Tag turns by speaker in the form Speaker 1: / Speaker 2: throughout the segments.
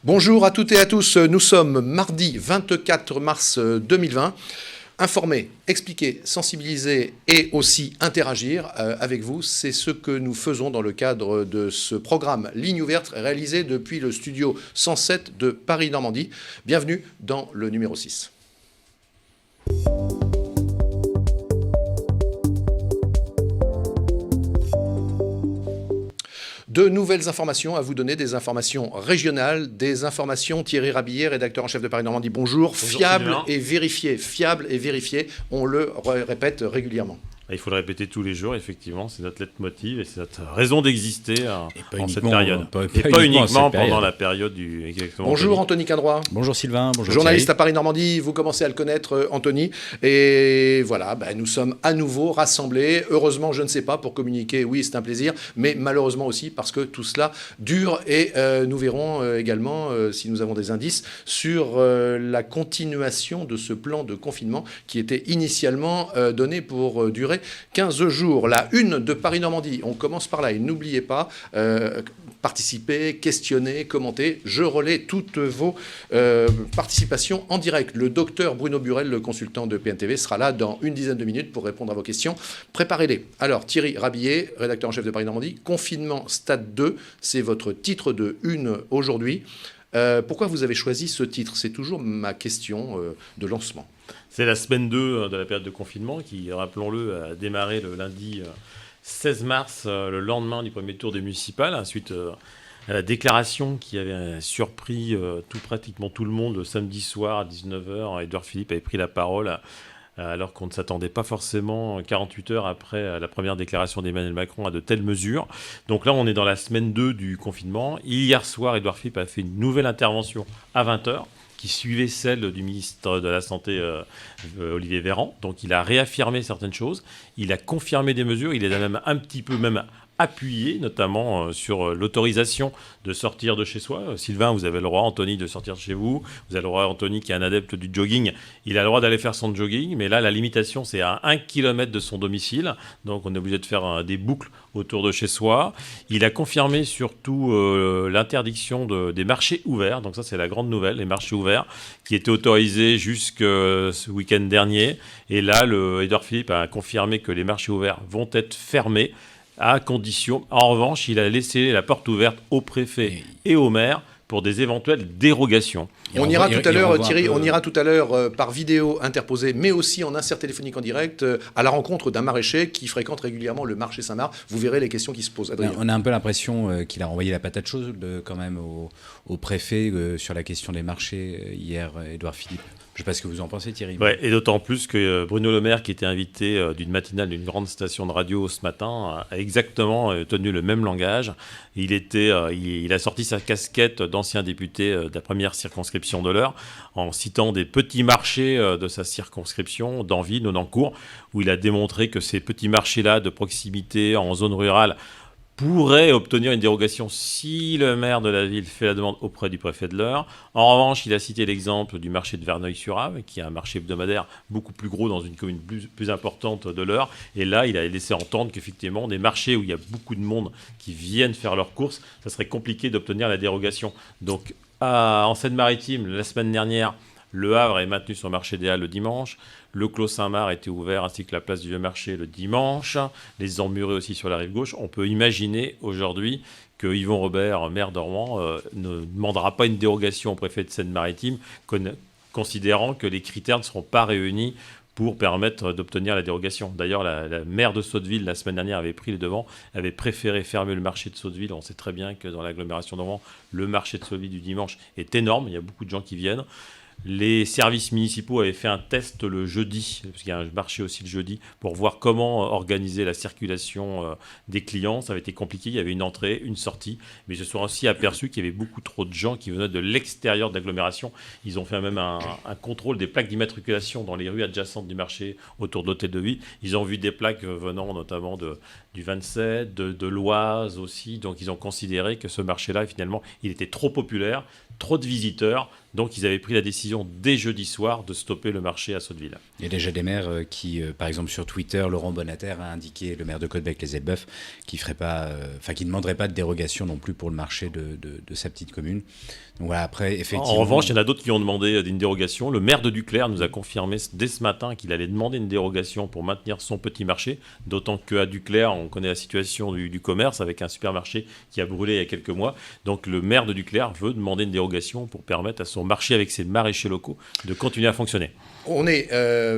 Speaker 1: Bonjour à toutes et à tous, nous sommes mardi 24 mars 2020. Informer, expliquer, sensibiliser et aussi interagir avec vous, c'est ce que nous faisons dans le cadre de ce programme Ligne ouverte réalisé depuis le studio 107 de Paris-Normandie. Bienvenue dans le numéro 6. De nouvelles informations à vous donner, des informations régionales, des informations. Thierry Rabillet, rédacteur en chef de Paris-Normandie, bonjour. Fiable et vérifié, on le répète régulièrement.
Speaker 2: Il faut le répéter tous les jours, effectivement, c'est notre leitmotiv et c'est notre raison d'exister en cette période. Pas uniquement pendant la période du... Exactement.
Speaker 1: Bonjour Anthony Cadroy.
Speaker 3: Bonjour Sylvain, bonjour
Speaker 1: journaliste
Speaker 3: Thierry.
Speaker 1: à Paris-Normandie, vous commencez à le connaître Anthony. Et voilà, nous sommes à nouveau rassemblés. Heureusement, je ne sais pas, pour communiquer, oui, c'est un plaisir, mais malheureusement aussi parce que tout cela dure et nous verrons également, si nous avons des indices, sur la continuation de ce plan de confinement qui était initialement donné pour durer 15 jours. La une de Paris-Normandie, on commence par là. Et n'oubliez pas, participer, questionner, commenter. Je relais toutes vos participations en direct. Le docteur Bruno Burel, le consultant de PNTV, sera là dans une dizaine de minutes pour répondre à vos questions. Préparez-les. Alors, Thierry Rabillet, rédacteur en chef de Paris-Normandie, confinement stade 2, c'est votre titre de une aujourd'hui. Pourquoi vous avez choisi ce titre? C'est toujours ma question de lancement.
Speaker 2: C'est la semaine 2 de la période de confinement qui, rappelons-le, a démarré le lundi 16 mars, le lendemain du premier tour des municipales, suite à la déclaration qui avait surpris pratiquement tout le monde le samedi soir à 19h. Édouard Philippe avait pris la parole alors qu'on ne s'attendait pas forcément 48 heures après la première déclaration d'Emmanuel Macron à de telles mesures. Donc là, on est dans la semaine 2 du confinement. Hier soir, Édouard Philippe a fait une nouvelle intervention à 20h qui suivait celle du ministre de la Santé, Olivier Véran. Donc il a réaffirmé certaines choses, il a confirmé des mesures, il les a même un petit peu appuyé, notamment sur l'autorisation de sortir de chez soi. Sylvain, vous avez le droit, Anthony, de sortir de chez vous. Vous avez le droit, Anthony, qui est un adepte du jogging, il a le droit d'aller faire son jogging. Mais là, la limitation, c'est à 1 km de son domicile. Donc, on est obligé de faire des boucles autour de chez soi. Il a confirmé surtout l'interdiction des marchés ouverts. Donc ça, c'est la grande nouvelle, les marchés ouverts, qui étaient autorisés jusque ce week-end dernier. Et là, Édouard Philippe a confirmé que les marchés ouverts vont être fermés, à condition. En revanche, il a laissé la porte ouverte au préfet et au maire pour des éventuelles dérogations.
Speaker 1: On ira tout à l'heure, Thierry, on ira tout à l'heure par vidéo interposée, mais aussi en insert téléphonique en direct, à la rencontre d'un maraîcher qui fréquente régulièrement le marché Saint-Marc. Vous verrez les questions qui se posent. Adrien.
Speaker 3: On a un peu l'impression qu'il a renvoyé la patate chaude quand même au préfet sur la question des marchés hier, Édouard Philippe. Je ne sais pas ce que vous en pensez, Thierry.
Speaker 2: Ouais, et d'autant plus que Bruno Le Maire, qui était invité d'une matinale d'une grande station de radio ce matin, a exactement tenu le même langage. Il a sorti sa casquette d'ancien député de la première circonscription de l'Eure, en citant des petits marchés de sa circonscription, d'Envie, Nonancourt, où il a démontré que ces petits marchés-là de proximité en zone rurale pourrait obtenir une dérogation si le maire de la ville fait la demande auprès du préfet de l'Eure. En revanche, il a cité l'exemple du marché de Verneuil-sur-Ave, qui est un marché hebdomadaire beaucoup plus gros dans une commune plus importante de l'Eure. Et là, il a laissé entendre qu'effectivement, des marchés où il y a beaucoup de monde qui viennent faire leurs courses, ça serait compliqué d'obtenir la dérogation. Donc, en Seine-Maritime, la semaine dernière, Le Havre est maintenu son marché des Halles le dimanche. Le Clos Saint-Marc était ouvert, ainsi que la place du Vieux-Marché le dimanche. Les Emmurés aussi sur la rive gauche. On peut imaginer aujourd'hui que Yvon Robert, maire d'Ormans, ne demandera pas une dérogation au préfet de Seine-Maritime, considérant que les critères ne seront pas réunis pour permettre d'obtenir la dérogation. D'ailleurs, la maire de Sotteville, la semaine dernière, avait pris les devants, avait préféré fermer le marché de Sotteville. On sait très bien que dans l'agglomération d'Ormans, le marché de Sotteville du dimanche est énorme. Il y a beaucoup de gens qui viennent. Les services municipaux avaient fait un test le jeudi, parce qu'il y a un marché aussi le jeudi, pour voir comment organiser la circulation des clients. Ça avait été compliqué, il y avait une entrée, une sortie, mais ils se sont aussi aperçus qu'il y avait beaucoup trop de gens qui venaient de l'extérieur de l'agglomération. Ils ont fait même un contrôle des plaques d'immatriculation dans les rues adjacentes du marché autour de l'hôtel de ville. Ils ont vu des plaques venant notamment du 27, de l'Oise aussi, donc ils ont considéré que ce marché-là, finalement, il était trop populaire, trop de visiteurs. Donc, ils avaient pris la décision dès jeudi soir de stopper le marché à Sotteville.
Speaker 3: Il y a déjà des maires qui, par exemple sur Twitter, Laurent Bonnater a indiqué, le maire de Caudebec-les-Elbeuf, qui ne demanderait pas de dérogation non plus pour le marché de sa petite commune. Donc voilà, après, effectivement...
Speaker 2: En revanche, il y en a d'autres qui ont demandé une dérogation. Le maire de Duclair nous a confirmé dès ce matin qu'il allait demander une dérogation pour maintenir son petit marché, d'autant qu'à Duclair, on connaît la situation du commerce avec un supermarché qui a brûlé il y a quelques mois. Donc le maire de Duclair veut demander une dérogation pour permettre à son marché avec ses maraîchers locaux de continuer à fonctionner.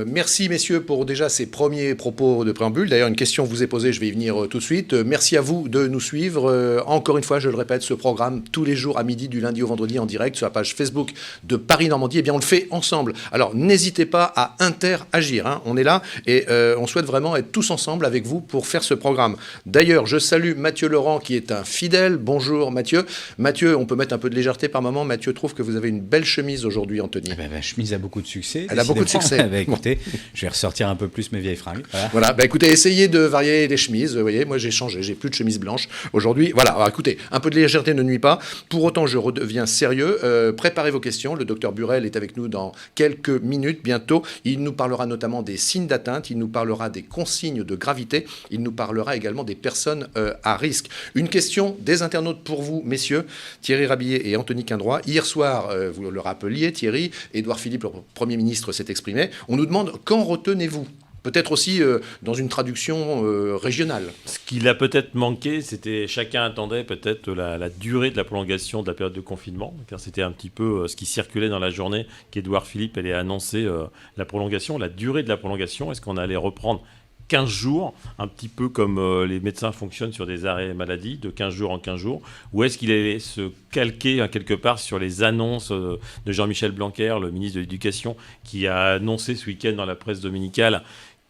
Speaker 1: Merci messieurs pour déjà ces premiers propos de préambule. D'ailleurs, une question vous est posée, je vais y venir tout de suite. Merci à vous de nous suivre. Encore une fois, je le répète, ce programme tous les jours à midi, du lundi au vendredi en direct sur la page Facebook de Paris Normandie. Eh bien, on le fait ensemble. Alors, n'hésitez pas à interagir. Hein. On est là et on souhaite vraiment être tous ensemble avec vous pour faire ce programme. D'ailleurs, je salue Mathieu Laurent qui est un fidèle. Bonjour Mathieu. Mathieu, on peut mettre un peu de légèreté par moment. Mathieu trouve que vous avez une belle chemise aujourd'hui, Anthony.
Speaker 3: Ma chemise a beaucoup de succès.
Speaker 1: Elle a beaucoup de succès.
Speaker 3: Écoutez, je vais ressortir un peu plus mes vieilles fringues.
Speaker 1: Voilà. Écoutez, essayez de varier les chemises. Vous voyez, moi j'ai changé, j'ai plus de chemise blanche aujourd'hui. Voilà, alors, écoutez, un peu de légèreté ne nuit pas. Pour autant, je redeviens sérieux. Préparez vos questions. Le docteur Burel est avec nous dans quelques minutes bientôt. Il nous parlera notamment des signes d'atteinte, il nous parlera des consignes de gravité, il nous parlera également des personnes à risque. Une question des internautes pour vous, messieurs, Thierry Rabillet et Anthony Quindroy. Hier soir, vous le rappeliez, Thierry, Édouard Philippe, le Premier ministre, s'est exprimé. On nous demande quand retenez-vous ? Peut-être aussi dans une traduction régionale.
Speaker 2: Ce qu'il a peut-être manqué, c'était chacun attendait peut-être la durée de la prolongation de la période de confinement, car c'était un petit peu ce qui circulait dans la journée qu'Édouard Philippe allait annoncer la prolongation, la durée de la prolongation. Est-ce qu'on allait reprendre 15 jours, un petit peu comme les médecins fonctionnent sur des arrêts maladie, de 15 jours en 15 jours, ou est-ce qu'il allait se calquer quelque part sur les annonces de Jean-Michel Blanquer, le ministre de l'Éducation, qui a annoncé ce week-end dans la presse dominicale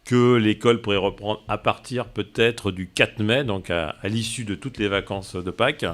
Speaker 2: que l'école pourrait reprendre à partir peut-être du 4 mai, donc à l'issue de toutes les vacances de Pâques.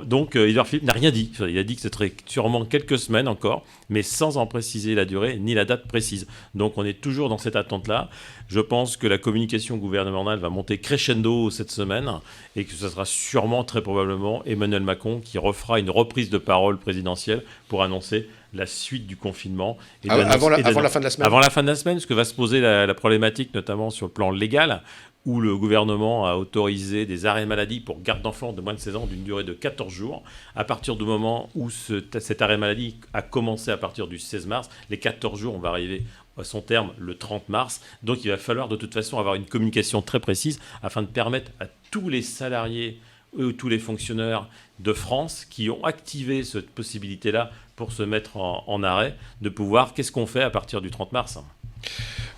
Speaker 2: Donc, Édouard Philippe n'a rien dit. Il a dit que ce serait sûrement quelques semaines encore, mais sans en préciser la durée ni la date précise. Donc, on est toujours dans cette attente-là. Je pense que la communication gouvernementale va monter crescendo cette semaine et que ce sera sûrement, très probablement, Emmanuel Macron qui refera une reprise de parole présidentielle pour annoncer la suite du confinement.
Speaker 1: Avant la fin de la semaine.
Speaker 2: Avant la fin de la semaine, parce que va se poser la problématique, notamment sur le plan légal, où le gouvernement a autorisé des arrêts maladie pour garde d'enfants de moins de 16 ans d'une durée de 14 jours. À partir du moment où cet arrêt maladie a commencé à partir du 16 mars, les 14 jours, on va arriver à son terme le 30 mars. Donc il va falloir de toute façon avoir une communication très précise afin de permettre à tous les salariés ou tous les fonctionnaires de France qui ont activé cette possibilité-là pour se mettre en arrêt, de pouvoir, qu'est-ce qu'on fait à partir du 30 mars ?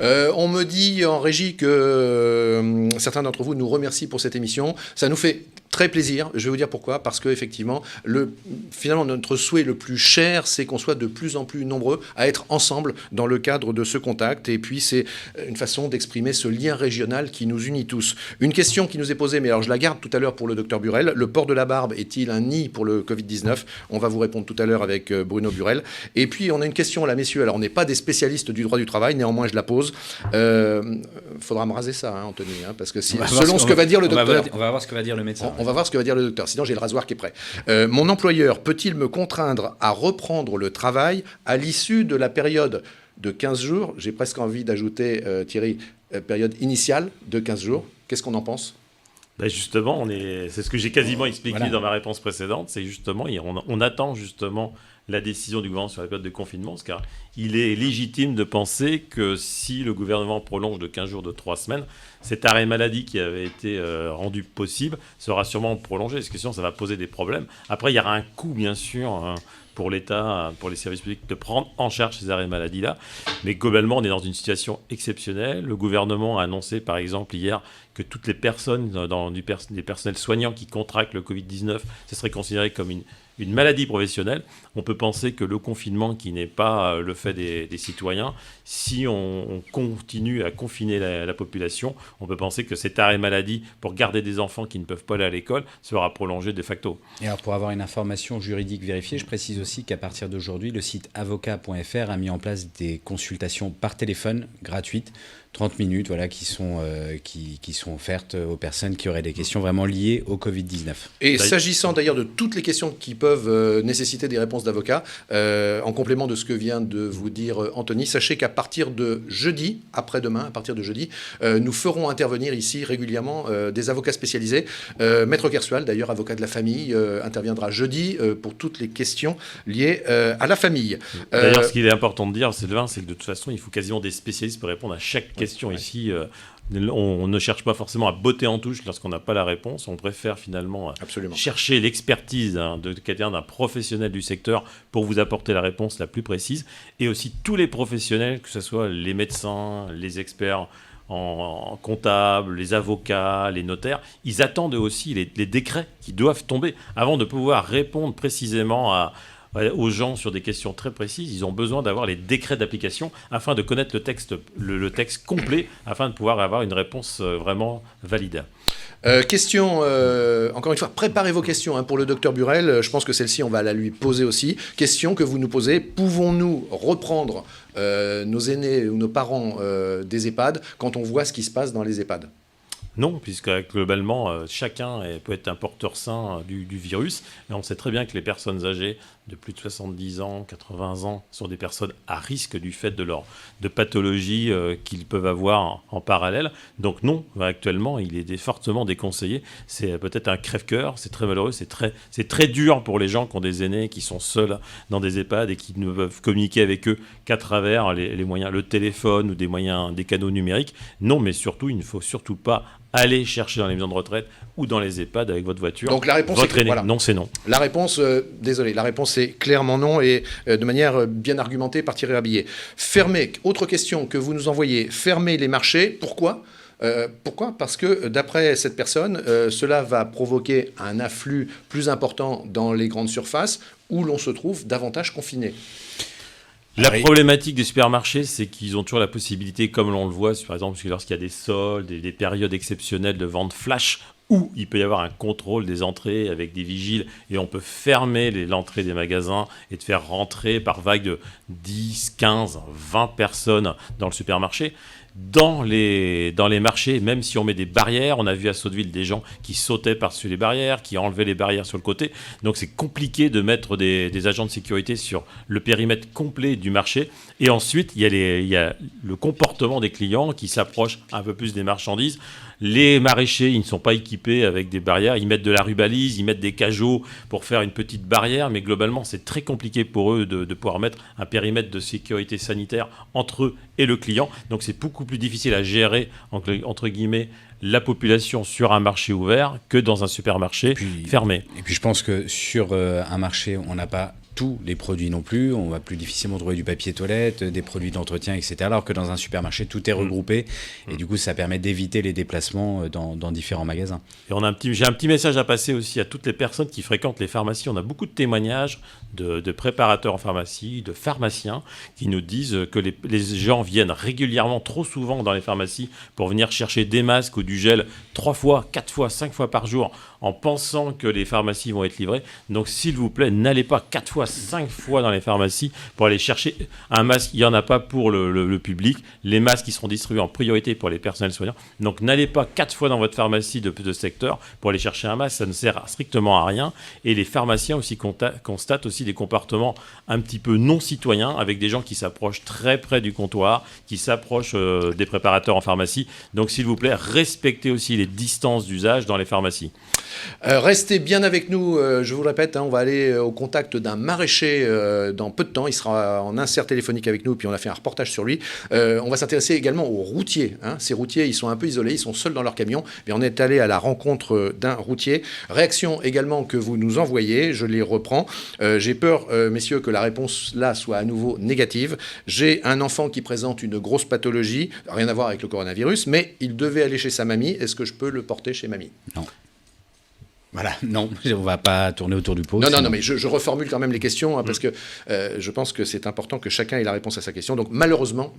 Speaker 1: On me dit en régie que certains d'entre vous nous remercient pour cette émission. Ça nous fait très plaisir. Je vais vous dire pourquoi. Parce que effectivement, finalement, notre souhait le plus cher, c'est qu'on soit de plus en plus nombreux à être ensemble dans le cadre de ce contact. Et puis, c'est une façon d'exprimer ce lien régional qui nous unit tous. Une question qui nous est posée, mais alors je la garde tout à l'heure pour le docteur Burel. Le port de la barbe est-il un nid pour le Covid-19 ? On va vous répondre tout à l'heure avec Bruno Burel. Et puis, on a une question là, messieurs. Alors, on n'est pas des spécialistes du droit du travail, néanmoins, je la pose. Faudra me raser ça, Anthony, parce que selon ce que va dire le docteur...
Speaker 3: On va voir ce que va dire le médecin.
Speaker 1: On va voir ce que va dire le docteur, sinon j'ai le rasoir qui est prêt. Mon employeur peut-il me contraindre à reprendre le travail à l'issue de la période de 15 jours ? J'ai presque envie d'ajouter, Thierry, période initiale de 15 jours. Qu'est-ce qu'on en pense ?
Speaker 2: Justement, c'est ce que j'ai quasiment expliqué dans ma réponse précédente. C'est justement, on attend justement la décision du gouvernement sur la période de confinement, car il est légitime de penser que si le gouvernement prolonge de 15 jours de 3 semaines, cet arrêt maladie qui avait été rendu possible sera sûrement prolongé, parce que sinon ça va poser des problèmes. Après, il y aura un coût, bien sûr, pour l'État, pour les services publics, de prendre en charge ces arrêts maladie-là. Mais globalement, on est dans une situation exceptionnelle. Le gouvernement a annoncé, par exemple, hier, que toutes les personnes, des personnels soignants qui contractent le Covid-19, ce serait considéré comme une maladie professionnelle. On peut penser que le confinement, qui n'est pas le fait des citoyens, si on continue à confiner la population, on peut penser que cet arrêt maladie pour garder des enfants qui ne peuvent pas aller à l'école sera prolongé de facto.
Speaker 3: Et alors, pour avoir une information juridique vérifiée, je précise aussi qu'à partir d'aujourd'hui, le site avocat.fr a mis en place des consultations par téléphone gratuites, 30 minutes, qui sont offertes aux personnes qui auraient des questions vraiment liées au Covid-19.
Speaker 1: Et s'agissant d'ailleurs de toutes les questions qui peuvent peuvent nécessiter des réponses d'avocats. En complément de ce que vient de vous dire Anthony, sachez qu'à partir de jeudi, après-demain, à partir de jeudi, nous ferons intervenir ici régulièrement des avocats spécialisés. Maître Kersual, d'ailleurs avocat de la famille, interviendra jeudi pour toutes les questions liées à la famille.
Speaker 2: D'ailleurs, ce qu'il est important de dire, Sylvain, c'est que de toute façon, il faut quasiment des spécialistes pour répondre à chaque question ici. On ne cherche pas forcément à botter en touche lorsqu'on n'a pas la réponse. On préfère finalement chercher l'expertise de quelqu'un, d'un professionnel du secteur pour vous apporter la réponse la plus précise. Et aussi tous les professionnels, que ce soit les médecins, les experts en comptable, les avocats, les notaires, ils attendent eux aussi les décrets qui doivent tomber avant de pouvoir répondre précisément aux gens sur des questions très précises. Ils ont besoin d'avoir les décrets d'application afin de connaître le texte complet, afin de pouvoir avoir une réponse vraiment valide.
Speaker 1: Question, encore une fois, préparez vos questions pour le docteur Burel. Je pense que celle-ci, on va la lui poser aussi. Question que vous nous posez, pouvons-nous reprendre nos aînés ou nos parents des EHPAD quand on voit ce qui se passe dans les EHPAD ?
Speaker 2: Non, puisque globalement, chacun peut être un porteur sain du virus. Et on sait très bien que les personnes âgées de plus de 70 ans, 80 ans, sont des personnes à risque du fait de pathologies qu'ils peuvent avoir en parallèle. Donc non, actuellement, il est fortement déconseillé. C'est peut-être un crève-cœur, c'est très malheureux, c'est très dur pour les gens qui ont des aînés, qui sont seuls dans des EHPAD et qui ne peuvent communiquer avec eux qu'à travers les moyens, le téléphone ou des canaux numériques. Non, mais surtout, il ne faut surtout pas aller chercher dans les maisons de retraite ou dans les EHPAD avec votre voiture.
Speaker 1: Donc la réponse est
Speaker 2: voilà. Non, c'est non.
Speaker 1: La réponse, la réponse est clairement non et de manière bien argumentée par Thierry Rabillet. Fermer, autre question que vous nous envoyez, fermer les marchés, pourquoi ? Pourquoi ? Parce que d'après cette personne, cela va provoquer un afflux plus important dans les grandes surfaces où l'on se trouve davantage confiné.
Speaker 2: La problématique des supermarchés, c'est qu'ils ont toujours la possibilité, comme l'on le voit, par exemple, lorsqu'il y a des soldes, des périodes exceptionnelles de vente flash, où il peut y avoir un contrôle des entrées avec des vigiles et on peut fermer l'entrée des magasins et te faire rentrer par vague de 10, 15, 20 personnes dans le supermarché. Dans les marchés, même si on met des barrières, on a vu à Sotteville des gens qui sautaient par-dessus les barrières, qui enlevaient les barrières sur le côté. Donc c'est compliqué de mettre des agents de sécurité sur le périmètre complet du marché. Et ensuite, il y a le comportement des clients qui s'approchent un peu plus des marchandises. Les maraîchers, ils ne sont pas équipés avec des barrières. Ils mettent de la rubalise, ils mettent des cajots pour faire une petite barrière. Mais globalement, c'est très compliqué pour eux de pouvoir mettre un périmètre de sécurité sanitaire entre eux et le client. Donc c'est beaucoup plus difficile à gérer, entre guillemets, la population sur un marché ouvert que dans un supermarché fermé.
Speaker 3: Et puis je pense que sur un marché, on n'a pas tous les produits non plus. On va plus difficilement trouver du papier toilette, des produits d'entretien, etc. Alors que dans un supermarché, tout est regroupé. Et du coup, ça permet d'éviter les déplacements dans différents magasins.
Speaker 2: Et j'ai un petit message à passer aussi à toutes les personnes qui fréquentent les pharmacies. On a beaucoup de témoignages de préparateurs en pharmacie, de pharmaciens qui nous disent que les gens viennent régulièrement, trop souvent dans les pharmacies pour venir chercher des masques ou du gel 3 fois, 4 fois, 5 fois par jour en pensant que les pharmacies vont être livrées. Donc s'il vous plaît, n'allez pas 4 fois, 5 fois dans les pharmacies pour aller chercher un masque. Il n'y en a pas pour le public. Les masques qui seront distribués en priorité pour les personnels soignants. Donc n'allez pas 4 fois dans votre pharmacie de secteur pour aller chercher un masque. Ça ne sert strictement à rien. Et les pharmaciens aussi constatent aussi des comportements un petit peu non citoyens avec des gens qui s'approchent très près du comptoir, qui s'approchent des préparateurs en pharmacie. Donc s'il vous plaît, respectez aussi les distances d'usage dans les pharmacies.
Speaker 1: Restez bien avec nous, je vous le répète, on va aller au contact d'un maraîcher dans peu de temps. Il sera en insert téléphonique avec nous, puis on a fait un reportage sur lui. On va s'intéresser également aux routiers. Ces routiers, ils sont un peu isolés, ils sont seuls dans leur camion. Mais on est allé à la rencontre d'un routier. Réaction également que vous nous envoyez, je les reprends. J'ai peur, messieurs, que la réponse là soit à nouveau négative. J'ai un enfant qui présente une grosse pathologie, rien à voir avec le coronavirus, mais il devait aller chez sa mamie. Est-ce que je peux le porter chez mamie ?
Speaker 3: Non. Voilà, non, on ne va pas tourner autour du pot.
Speaker 1: Non, mais je reformule quand même les questions, parce que je pense que c'est important que chacun ait la réponse à sa question. Donc malheureusement,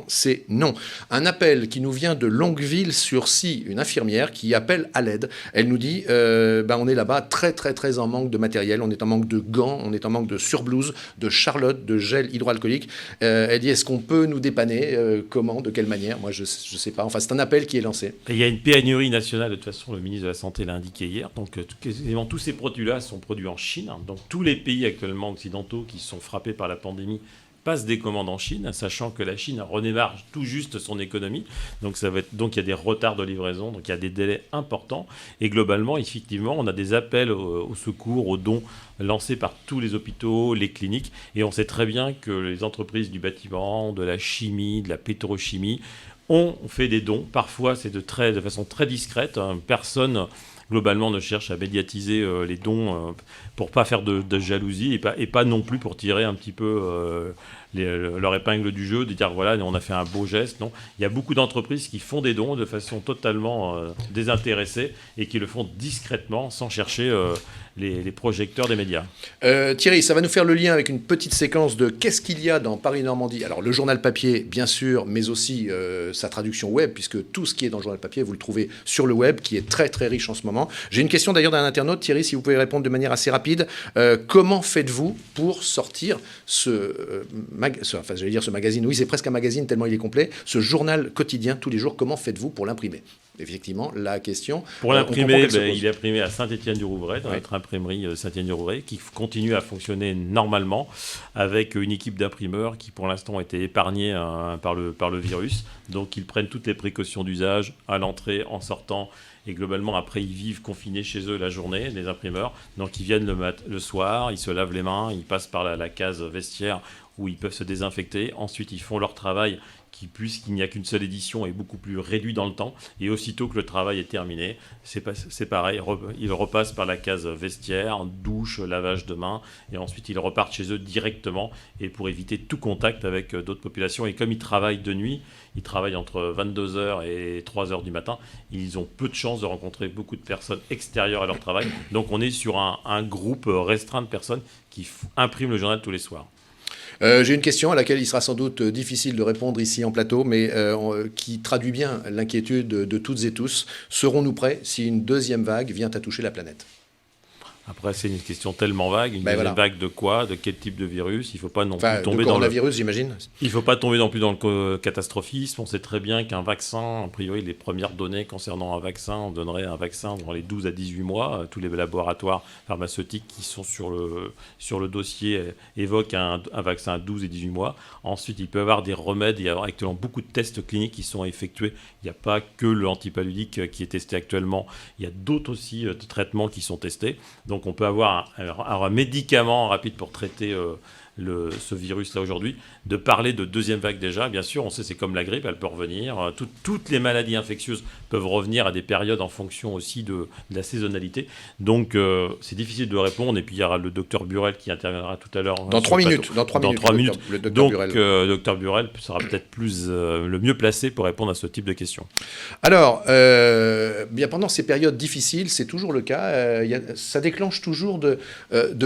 Speaker 1: c'est non. Un appel qui nous vient de Longueville-sur-Scie, une infirmière qui appelle à l'aide. Elle nous dit, on est là-bas très, très, très en manque de matériel, on est en manque de gants, on est en manque de surblouses, de charlotte, de gel hydroalcoolique. Elle dit, est-ce qu'on peut nous dépanner ? Comment ? De quelle manière ? Moi, je ne sais pas. Enfin, c'est un appel qui est lancé.
Speaker 2: Et il y a une pénurie nationale, de toute façon, le ministre de la Santé l'a indiqué hier. Donc Donc quasiment tous ces produits-là sont produits en Chine. Donc tous les pays actuellement occidentaux qui sont frappés par la pandémie passent des commandes en Chine, sachant que la Chine redémarre tout juste son économie. Donc il y a des retards de livraison, donc il y a des délais importants. Et globalement, effectivement, on a des appels au secours, aux dons lancés par tous les hôpitaux, les cliniques. Et on sait très bien que les entreprises du bâtiment, de la chimie, de la pétrochimie ont fait des dons. Parfois, c'est de façon très discrète. Personne globalement ne cherche à médiatiser les dons pour pas faire de jalousie et pas non plus pour tirer un petit peu leur épingle du jeu, de dire voilà, on a fait un beau geste. Non, il y a beaucoup d'entreprises qui font des dons de façon totalement désintéressée et qui le font discrètement sans chercher les projecteurs des médias.
Speaker 1: Thierry, ça va nous faire le lien avec une petite séquence de qu'est-ce qu'il y a dans Paris-Normandie. Alors le journal papier, bien sûr, mais aussi sa traduction web, puisque tout ce qui est dans le journal papier, vous le trouvez sur le web, qui est très très riche en ce moment. J'ai une question d'ailleurs d'un internaute, Thierry, si vous pouvez répondre de manière assez rapide. Comment faites-vous pour sortir ce magazine, oui c'est presque un magazine tellement il est complet, ce journal quotidien tous les jours, comment faites-vous pour l'imprimer ? Effectivement, la question...
Speaker 2: Pour l'imprimer, il est imprimé à Saint-Étienne-du-Rouvray, dans notre imprimerie Saint-Étienne-du-Rouvray, qui continue à fonctionner normalement, avec une équipe d'imprimeurs qui, pour l'instant, a été épargnée par le virus. Donc, ils prennent toutes les précautions d'usage à l'entrée, en sortant, et globalement, après, ils vivent confinés chez eux la journée, les imprimeurs. Donc, ils viennent le soir, ils se lavent les mains, ils passent par la case vestiaire où ils peuvent se désinfecter. Ensuite, ils font leur travail qui, puisqu'il n'y a qu'une seule édition, est beaucoup plus réduit dans le temps. Et aussitôt que le travail est terminé, c'est pareil, ils repassent par la case vestiaire, douche, lavage de mains, et ensuite ils repartent chez eux directement, et pour éviter tout contact avec d'autres populations. Et comme ils travaillent de nuit, ils travaillent entre 22h et 3h du matin, ils ont peu de chances de rencontrer beaucoup de personnes extérieures à leur travail. Donc on est sur un groupe restreint de personnes qui impriment le journal tous les soirs.
Speaker 1: J'ai une question à laquelle il sera sans doute difficile de répondre ici en plateau, mais qui traduit bien l'inquiétude de toutes et tous. Serons-nous prêts si une deuxième vague vient à toucher la planète ?
Speaker 2: Après, c'est une question tellement vague. Une deuxième vague de quoi ? De quel type de virus ? Il ne faut pas non plus tomber
Speaker 1: dans le virus, j'imagine.
Speaker 2: Il ne faut pas tomber non plus dans le catastrophisme. On sait très bien qu'un vaccin, a priori, les premières données concernant un vaccin, on donnerait un vaccin dans les 12 à 18 mois. Tous les laboratoires pharmaceutiques qui sont sur le dossier évoquent un vaccin à 12 et 18 mois. Ensuite, il peut y avoir des remèdes. Il y a actuellement beaucoup de tests cliniques qui sont effectués. Il n'y a pas que l'antipaludique qui est testé actuellement. Il y a d'autres aussi traitements qui sont testés. Donc on peut avoir un médicament rapide pour traiter ce virus-là aujourd'hui. De parler de deuxième vague déjà, bien sûr, on sait c'est comme la grippe, elle peut revenir. Toutes les maladies infectieuses peuvent revenir à des périodes en fonction aussi de la saisonnalité. Donc c'est difficile de répondre. Et puis il y aura le docteur Burel qui interviendra tout à l'heure.
Speaker 1: Dans 3 minutes.
Speaker 2: Le docteur Burel. Donc docteur Burel sera peut-être le mieux placé pour répondre à ce type de questions.
Speaker 1: Alors, bien pendant ces périodes difficiles, c'est toujours le cas. Ça déclenche toujours de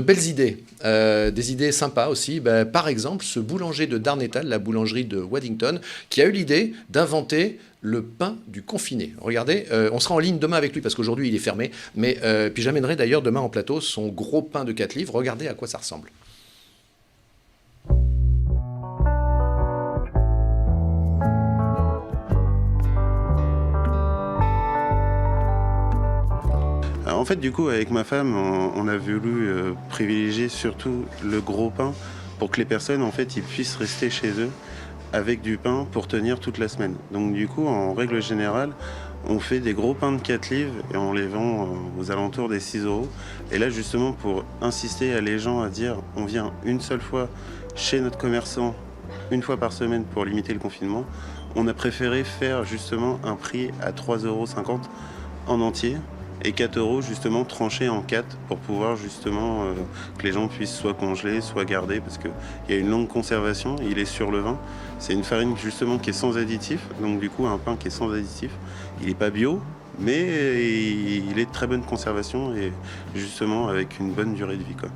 Speaker 1: belles idées, des idées sympas aussi. Par exemple, ce boulanger de Darnétal, la boulangerie de Waddington, qui a eu l'idée d'inventer le pain du confiné. Regardez, on sera en ligne demain avec lui parce qu'aujourd'hui il est fermé, mais puis j'amènerai d'ailleurs demain en plateau son gros pain de 4 livres. Regardez à quoi ça ressemble.
Speaker 4: Alors, en fait, du coup, avec ma femme, on a voulu privilégier surtout le gros pain pour que les personnes, en fait, ils puissent rester chez eux avec du pain pour tenir toute la semaine. Donc, du coup, en règle générale, on fait des gros pains de 4 livres et on les vend aux alentours des 6 €. Et là, justement, pour inciter à les gens à dire on vient une seule fois chez notre commerçant, une fois par semaine pour limiter le confinement, on a préféré faire justement un prix à 3,50 € en entier. Et 4 € justement tranchés en 4 pour pouvoir justement que les gens puissent soit congeler, soit garder parce qu'il y a une longue conservation, il est sur le vin. C'est une farine justement qui est sans additif, donc du coup un pain qui est sans additif. Il n'est pas bio, mais il est de très bonne conservation et justement avec une bonne durée de vie, quoi.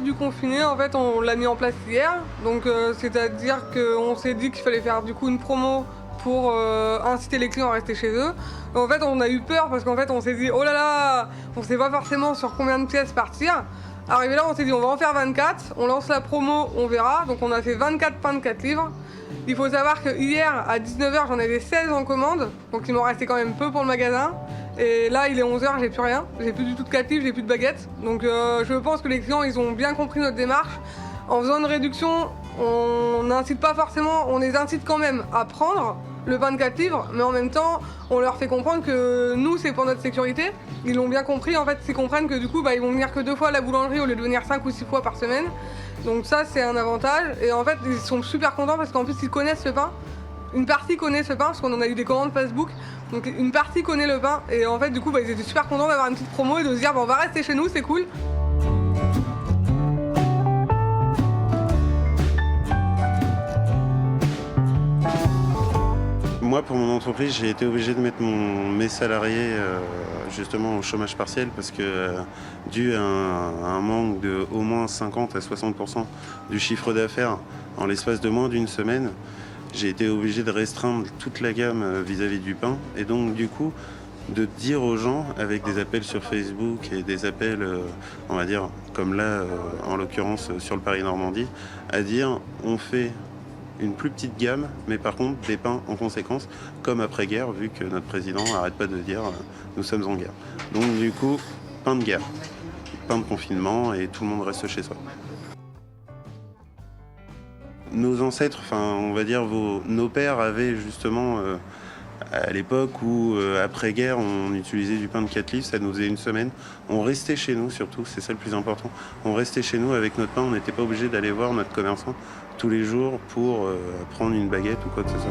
Speaker 5: curfew confiné, en fait, on l'a mis en place hier. Donc, c'est-à-dire qu'on s'est dit qu'il fallait faire du coup une promo pour inciter les clients à rester chez eux. Et en fait, on a eu peur parce qu'en fait, on s'est dit, oh là là, on sait pas forcément sur combien de pièces partir. Arrivé là, on s'est dit, on va en faire 24, on lance la promo, on verra. Donc, on a fait 24 pains de 4 livres. Il faut savoir que hier, à 19h, j'en avais 16 en commande. Donc, il m'en restait quand même peu pour le magasin. Et là, il est 11h, j'ai plus rien. J'ai plus du tout de 4 livres, j'ai plus de baguettes. Donc, je pense que les clients, ils ont bien compris notre démarche. En faisant une réduction, on n'incite pas forcément, on les incite quand même à prendre le pain de 4 livres, mais en même temps, on leur fait comprendre que nous, c'est pour notre sécurité. Ils l'ont bien compris, en fait, ils comprennent que du coup, ils vont venir que 2 fois à la boulangerie au lieu de venir 5 ou 6 fois par semaine. Donc ça, c'est un avantage. Et en fait, ils sont super contents parce qu'en plus, ils connaissent le pain. Une partie connaît ce pain, parce qu'on en a eu des commandes Facebook. Donc une partie connaît le pain. Et en fait, du coup, ils étaient super contents d'avoir une petite promo et de se dire, on va rester chez nous, c'est cool.
Speaker 4: Moi, pour mon entreprise, j'ai été obligé de mettre mes salariés justement au chômage partiel parce que dû à un manque de au moins 50 à 60% du chiffre d'affaires en l'espace de moins d'une semaine, j'ai été obligé de restreindre toute la gamme vis-à-vis du pain et donc du coup de dire aux gens avec des appels sur Facebook et des appels, on va dire, comme là en l'occurrence sur le Paris-Normandie, à dire on fait une plus petite gamme, mais par contre des pains en conséquence, comme après-guerre, vu que notre président n'arrête pas de dire nous sommes en guerre. Donc du coup, pain de guerre, pain de confinement et tout le monde reste chez soi. Nos ancêtres, on va dire nos pères avaient justement, à l'époque où après-guerre on utilisait du pain de 4 livres, ça nous faisait une semaine. On restait chez nous surtout, c'est ça le plus important. On restait chez nous avec notre pain, on n'était pas obligé d'aller voir notre commerçant tous les jours pour prendre une baguette ou quoi que ce soit.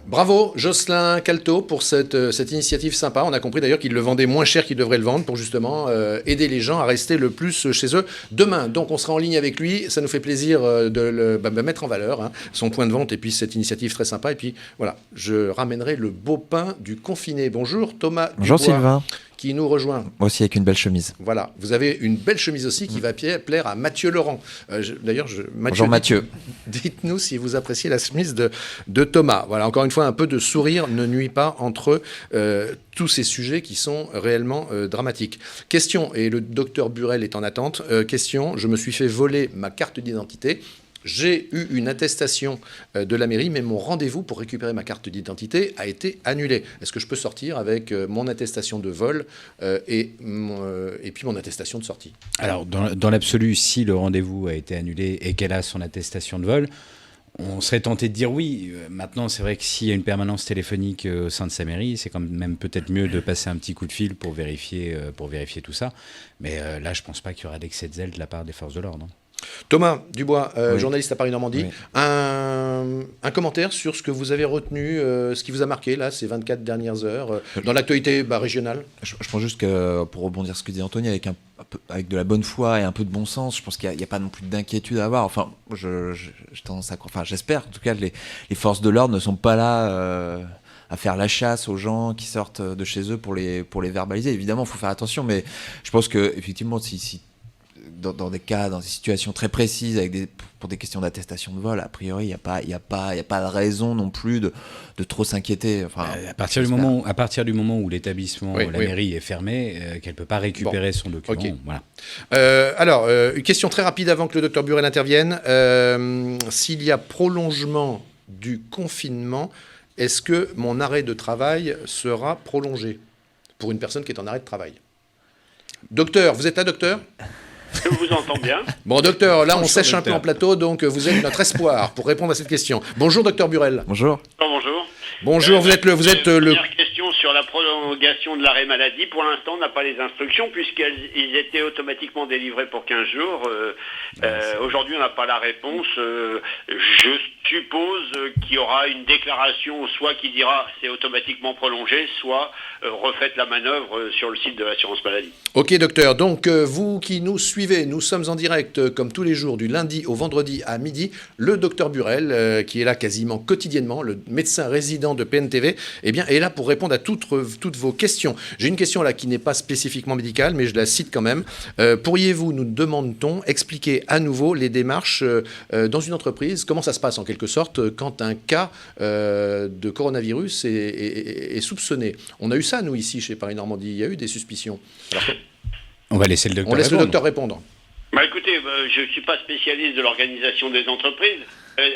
Speaker 1: Bravo Jocelyn Calto pour cette initiative sympa. On a compris d'ailleurs qu'il le vendait moins cher qu'il devrait le vendre pour justement aider les gens à rester le plus chez eux. Demain, donc, on sera en ligne avec lui. Ça nous fait plaisir de le mettre en valeur, son point de vente et puis cette initiative très sympa. Et puis voilà, je ramènerai le beau pain du confiné. Bonjour Thomas Dubois.
Speaker 6: Bonjour Sylvain.
Speaker 1: Qui nous rejoint.
Speaker 6: Moi aussi avec une belle chemise.
Speaker 1: Voilà, vous avez une belle chemise aussi qui va plaire à Mathieu Laurent.
Speaker 6: Bonjour Mathieu.
Speaker 1: Dites-nous si vous appréciez la chemise de Thomas. Voilà, encore une fois, un peu de sourire ne nuit pas entre tous ces sujets qui sont réellement dramatiques. Question, et le docteur Burel est en attente, question, je me suis fait voler ma carte d'identité. J'ai eu une attestation de la mairie, mais mon rendez-vous pour récupérer ma carte d'identité a été annulé. Est-ce que je peux sortir avec mon attestation de vol et puis mon attestation de sortie ?
Speaker 3: Alors, dans l'absolu, si le rendez-vous a été annulé et qu'elle a son attestation de vol, on serait tenté de dire oui. Maintenant, c'est vrai que s'il y a une permanence téléphonique au sein de sa mairie, c'est quand même peut-être mieux de passer un petit coup de fil pour vérifier tout ça. Mais là, je ne pense pas qu'il y aura d'excès de zèle de la part des forces de l'ordre.
Speaker 1: Thomas Dubois,
Speaker 6: oui.
Speaker 1: journaliste à Paris-Normandie, oui. Un commentaire sur ce que vous avez retenu, ce qui vous a marqué là, ces 24 dernières heures, dans l'actualité régionale.
Speaker 6: Je pense juste que, pour rebondir sur ce que dit Anthony, avec de la bonne foi et un peu de bon sens, je pense qu'il n'y a pas non plus d'inquiétude à avoir. Enfin, j'espère en tout cas que les forces de l'ordre ne sont pas là à faire la chasse aux gens qui sortent de chez eux pour les verbaliser. Évidemment, il faut faire attention, mais je pense qu'effectivement, si dans des cas, dans des situations très précises, pour des questions d'attestation de vol, a priori, il n'y a pas de raison non plus de trop s'inquiéter. Enfin,
Speaker 3: à partir du moment où l'établissement, la mairie est fermée, qu'elle ne peut pas récupérer son document. Okay.
Speaker 1: Voilà. Alors, une question très rapide avant que le docteur Burel intervienne. S'il y a prolongement du confinement, est-ce que mon arrêt de travail sera prolongé pour une personne qui est en arrêt de travail ? Docteur, vous êtes là, docteur ?
Speaker 7: Je vous entends bien.
Speaker 1: Bon, docteur, là, on sèche un peu en plateau, donc vous êtes notre espoir pour répondre à cette question. Bonjour, docteur Burel.
Speaker 6: Bonjour.
Speaker 7: Bonjour.
Speaker 1: Bonjour, vous êtes le...
Speaker 7: Première question sur la prolongation de l'arrêt maladie. Pour l'instant, on n'a pas les instructions puisqu'ils étaient automatiquement délivrés pour 15 jours. Aujourd'hui, on n'a pas la réponse. Je suppose qu'il y aura une déclaration, soit qui dira c'est automatiquement prolongé, soit refaites la manœuvre sur le site de l'assurance maladie.
Speaker 1: Ok docteur, donc vous qui nous suivez, nous sommes en direct comme tous les jours du lundi au vendredi à midi. Le docteur Burel, qui est là quasiment quotidiennement, le médecin résident de PNTV, eh bien, est là pour répondre à toutes vos questions. J'ai une question là qui n'est pas spécifiquement médicale, mais je la cite quand même. Pourriez-vous, nous demande-t-on, expliquer à nouveau les démarches dans une entreprise? Comment ça se passe en quelque sorte quand un cas de coronavirus est soupçonné? On a eu ça, nous, ici, chez Paris Normandie. Il y a eu des suspicions. Alors,
Speaker 3: on va laisser le docteur
Speaker 1: on laisse
Speaker 3: répondre.
Speaker 1: le docteur répondre.
Speaker 7: Bah écoutez, je ne suis pas spécialiste de l'organisation des entreprises.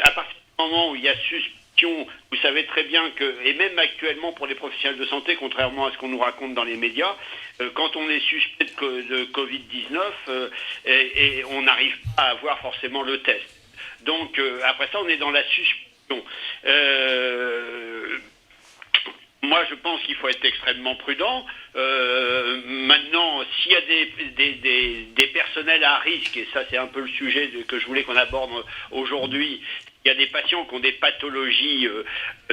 Speaker 7: À partir du moment où il y a suspicion, vous savez très bien que, et même actuellement pour les professionnels de santé, contrairement à ce qu'on nous raconte dans les médias, quand on est suspect de Covid-19, et on n'arrive pas à avoir forcément le test. Donc après ça, on est dans la suspicion. Moi, je pense qu'il faut être extrêmement prudent. Maintenant, s'il y a des personnels à risque, et ça c'est un peu le sujet que je voulais qu'on aborde aujourd'hui, il y a des patients qui ont des pathologies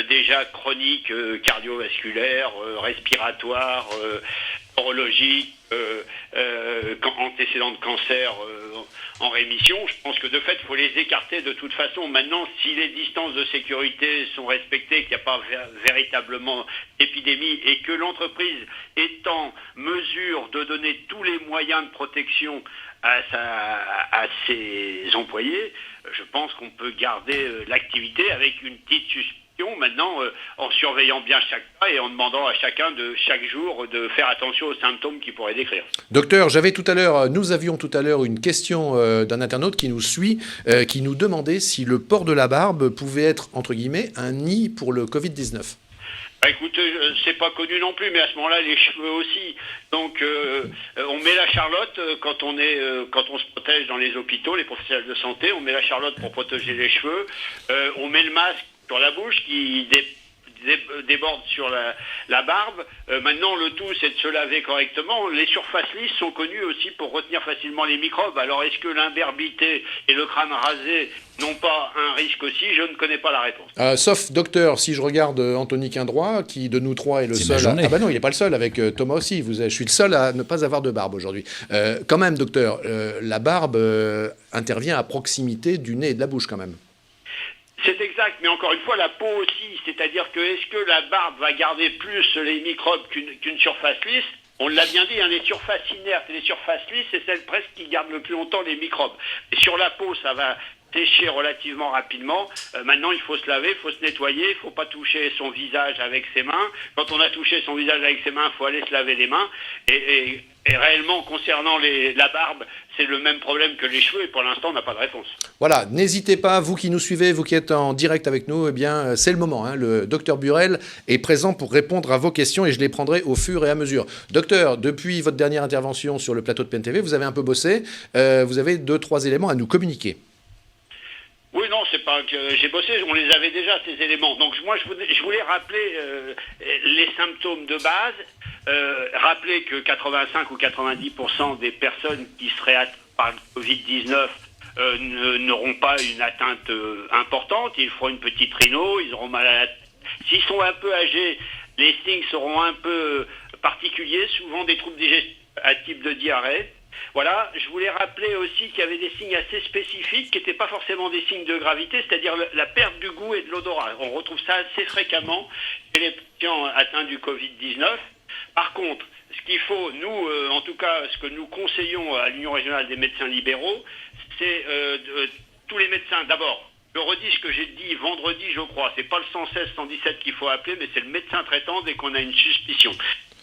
Speaker 7: déjà chroniques, cardiovasculaires, respiratoires, neurologiques, antécédents de cancer en rémission. Je pense que de fait, il faut les écarter de toute façon. Maintenant, si les distances de sécurité sont respectées, qu'il n'y a pas véritablement d'épidémie et que l'entreprise est en mesure de donner tous les moyens de protection à ses employés, je pense qu'on peut garder l'activité avec une petite suspicion. Maintenant, en surveillant bien chaque cas et en demandant à chacun de chaque jour de faire attention aux symptômes qu'il pourrait décrire.
Speaker 1: Docteur, nous avions tout à l'heure une question d'un internaute qui nous suit, qui nous demandait si le port de la barbe pouvait être, entre guillemets, un nid pour le Covid-19.
Speaker 7: Bah écoutez, c'est pas connu non plus, mais à ce moment-là, les cheveux aussi. Donc, on met la charlotte quand on se protège dans les hôpitaux, les professionnels de santé, on met la charlotte pour protéger les cheveux, on met le masque sur la bouche qui déborde sur la barbe. Maintenant, le tout, c'est de se laver correctement. Les surfaces lisses sont connues aussi pour retenir facilement les microbes. Alors, est-ce que l'imberbité et le crâne rasé n'ont pas un risque aussi? Je ne connais pas la réponse.
Speaker 1: Sauf, docteur, si je regarde Anthony Quindroy, qui de nous trois est le seul... Ah bah non, il n'est pas le seul, avec Thomas aussi. Je suis le seul à ne pas avoir de barbe aujourd'hui. Quand même, docteur, la barbe intervient à proximité du nez et de la bouche quand même.
Speaker 7: C'est exact, mais encore une fois, la peau aussi. C'est-à-dire que est-ce que la barbe va garder plus les microbes qu'une surface lisse? On l'a bien dit, les surfaces inertes et les surfaces lisses, c'est celles presque qui gardent le plus longtemps les microbes. Et sur la peau, ça va sécher relativement rapidement. Maintenant, il faut se laver, il faut se nettoyer, il ne faut pas toucher son visage avec ses mains. Quand on a touché son visage avec ses mains, il faut aller se laver les mains. Et réellement, concernant la barbe, c'est le même problème que les cheveux et pour l'instant, on n'a pas de réponse.
Speaker 1: Voilà, n'hésitez pas, vous qui nous suivez, vous qui êtes en direct avec nous, eh bien, c'est le moment. Le docteur Burel est présent pour répondre à vos questions et je les prendrai au fur et à mesure. Docteur, depuis votre dernière intervention sur le plateau de PNTV, vous avez un peu bossé. Vous avez 2-3 éléments à nous communiquer.
Speaker 7: Oui, non, c'est pas que j'ai bossé, on les avait déjà, ces éléments. Donc moi, je voulais rappeler les symptômes de base, rappeler que 85 ou 90% des personnes qui seraient atteintes par le Covid-19 n'auront pas une atteinte importante, ils feront une petite rhino, ils auront mal à la tête. S'ils sont un peu âgés, les signes seront un peu particuliers, souvent des troubles digestifs à type de diarrhée. Voilà, je voulais rappeler aussi qu'il y avait des signes assez spécifiques qui n'étaient pas forcément des signes de gravité, c'est-à-dire la perte du goût et de l'odorat. On retrouve ça assez fréquemment chez les patients atteints du Covid-19. Par contre, ce qu'il faut, nous, en tout cas, ce que nous conseillons à l'Union régionale des médecins libéraux, c'est tous les médecins, d'abord, je redis ce que j'ai dit vendredi, je crois, c'est pas le 116-117 qu'il faut appeler, mais c'est le médecin traitant dès qu'on a une suspicion.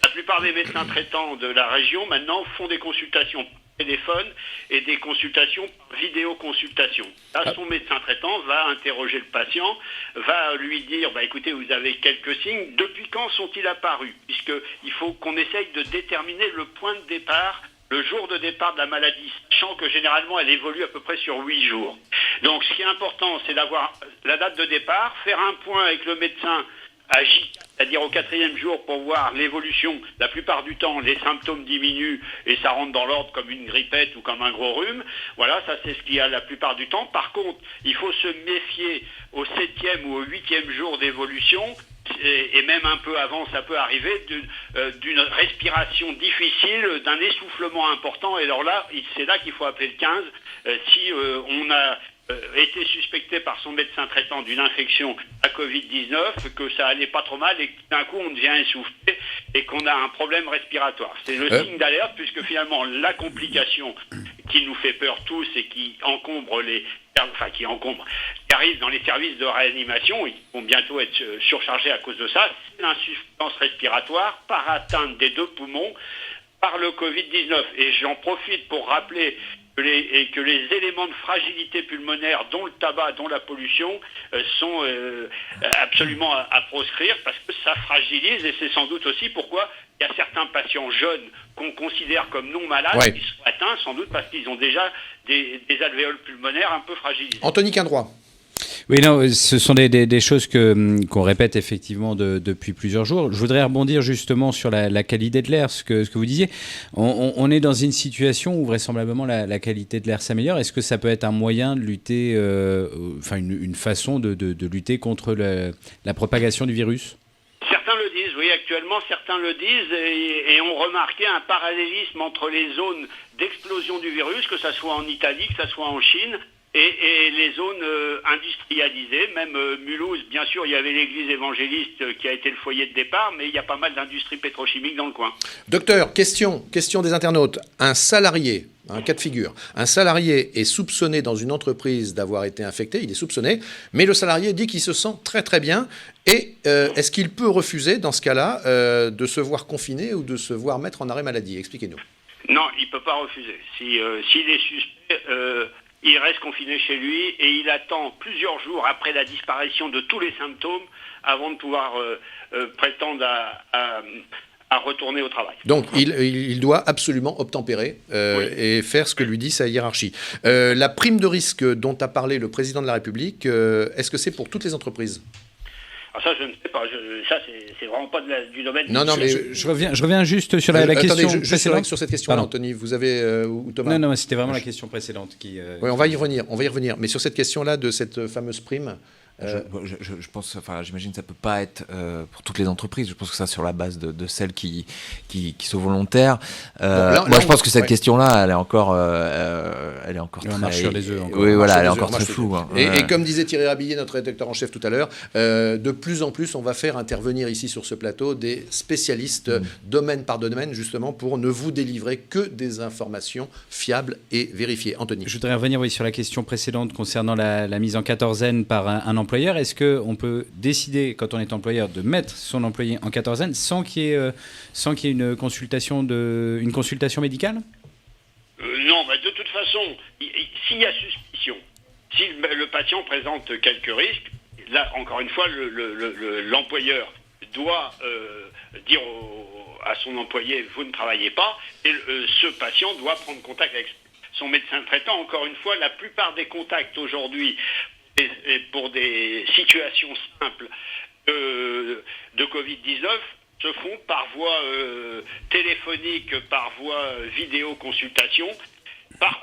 Speaker 7: La plupart des médecins traitants de la région, maintenant, font des consultations par téléphone et des consultations par vidéoconsultation. Là, son médecin traitant va interroger le patient, va lui dire, écoutez, vous avez quelques signes, depuis quand sont-ils apparus? Puisqu'il faut qu'on essaye de déterminer le point de départ, le jour de départ de la maladie, sachant que généralement, elle évolue à peu près sur 8 jours. Donc, ce qui est important, c'est d'avoir la date de départ, faire un point avec le médecin à J4 c'est-à-dire au 4e jour pour voir l'évolution. La plupart du temps, les symptômes diminuent et ça rentre dans l'ordre comme une grippette ou comme un gros rhume. Voilà, ça c'est ce qu'il y a la plupart du temps. Par contre, il faut se méfier au 7e ou au 8e jour d'évolution. Et même un peu avant, ça peut arriver d'une respiration difficile, d'un essoufflement important. Et alors là, c'est là qu'il faut appeler le 15. Si on a été suspecté par son médecin traitant d'une infection à Covid-19, que ça allait pas trop mal et que d'un coup on devient essoufflé et qu'on a un problème respiratoire. C'est le signe d'alerte, puisque finalement la complication qui nous fait peur tous et qui encombre qui arrive dans les services de réanimation, ils vont bientôt être surchargés à cause de ça, c'est l'insuffisance respiratoire par atteinte des 2 poumons par le Covid-19. Et j'en profite pour rappeler que les éléments de fragilité pulmonaire, dont le tabac, dont la pollution, sont absolument à proscrire, parce que ça fragilise, et c'est sans doute aussi pourquoi il y a certains patients jeunes qu'on considère comme non malades qui sont atteints, sans doute parce qu'ils ont déjà des alvéoles pulmonaires un peu fragilisées.
Speaker 1: Anthony Quindroy.
Speaker 3: Oui, non, ce sont des choses qu'on répète effectivement depuis plusieurs jours. Je voudrais rebondir justement sur la qualité de l'air, ce que vous disiez. On est dans une situation où vraisemblablement la qualité de l'air s'améliore. Est-ce que ça peut être un moyen de lutter, une façon de lutter contre la propagation du virus ?
Speaker 7: Certains le disent, oui, actuellement certains le disent et ont remarqué un parallélisme entre les zones d'explosion du virus, que ça soit en Italie, que ça soit en Chine, et les zones industrialisées, même Mulhouse, bien sûr, il y avait l'église évangéliste qui a été le foyer de départ, mais il y a pas mal d'industries pétrochimiques dans le coin.
Speaker 1: Docteur, question des internautes. Un salarié, un cas de figure, un salarié est soupçonné dans une entreprise d'avoir été infecté, il est soupçonné, mais le salarié dit qu'il se sent très très bien. Et est-ce qu'il peut refuser, dans ce cas-là, de se voir confiné ou de se voir mettre en arrêt maladie ? Expliquez-nous.
Speaker 7: Non, il ne peut pas refuser. S'il est suspect... il reste confiné chez lui et il attend plusieurs jours après la disparition de tous les symptômes avant de pouvoir prétendre à retourner au travail.
Speaker 1: Donc il doit absolument obtempérer et faire ce que lui dit sa hiérarchie. La prime de risque dont a parlé le président de la République, est-ce que c'est pour toutes les entreprises ?
Speaker 7: Alors ça, je ne sais pas. Ça, c'est vraiment pas du domaine...
Speaker 1: Non, mais
Speaker 3: je reviens juste sur la question précédente.
Speaker 1: Sur cette question-là, Anthony, vous avez... ou Thomas ?
Speaker 3: Non, c'était vraiment la question précédente qui...
Speaker 1: Oui, on va y revenir. Mais sur cette question-là de cette fameuse prime...
Speaker 6: Je pense, j'imagine que ça peut pas être pour toutes les entreprises. Je pense que ça sur la base de celles qui sont volontaires. Je pense que cette question-là, elle est encore très...
Speaker 3: marche sur les œufs.
Speaker 6: Oui, voilà, elle est encore très floue. Hein.
Speaker 1: Et comme disait Thierry Rabillet, notre rédacteur en chef tout à l'heure, de plus en plus, on va faire intervenir ici sur ce plateau des spécialistes domaine par domaine, justement, pour ne vous délivrer que des informations fiables et vérifiées. Anthony.
Speaker 3: Je voudrais revenir sur la question précédente concernant la mise en quatorzaine par un employeur. Est-ce qu'on peut décider, quand on est employeur, de mettre son employé en quatorzaine sans qu'il y ait une consultation médicale ?
Speaker 7: Non, de toute façon, s'il y a suspicion, si le patient présente quelques risques, là, encore une fois, l'employeur doit dire à son employé « vous ne travaillez pas » et ce patient doit prendre contact avec son médecin traitant. Encore une fois, la plupart des contacts aujourd'hui et pour des situations simples de Covid-19 se font par voie téléphonique, par voie vidéoconsultation.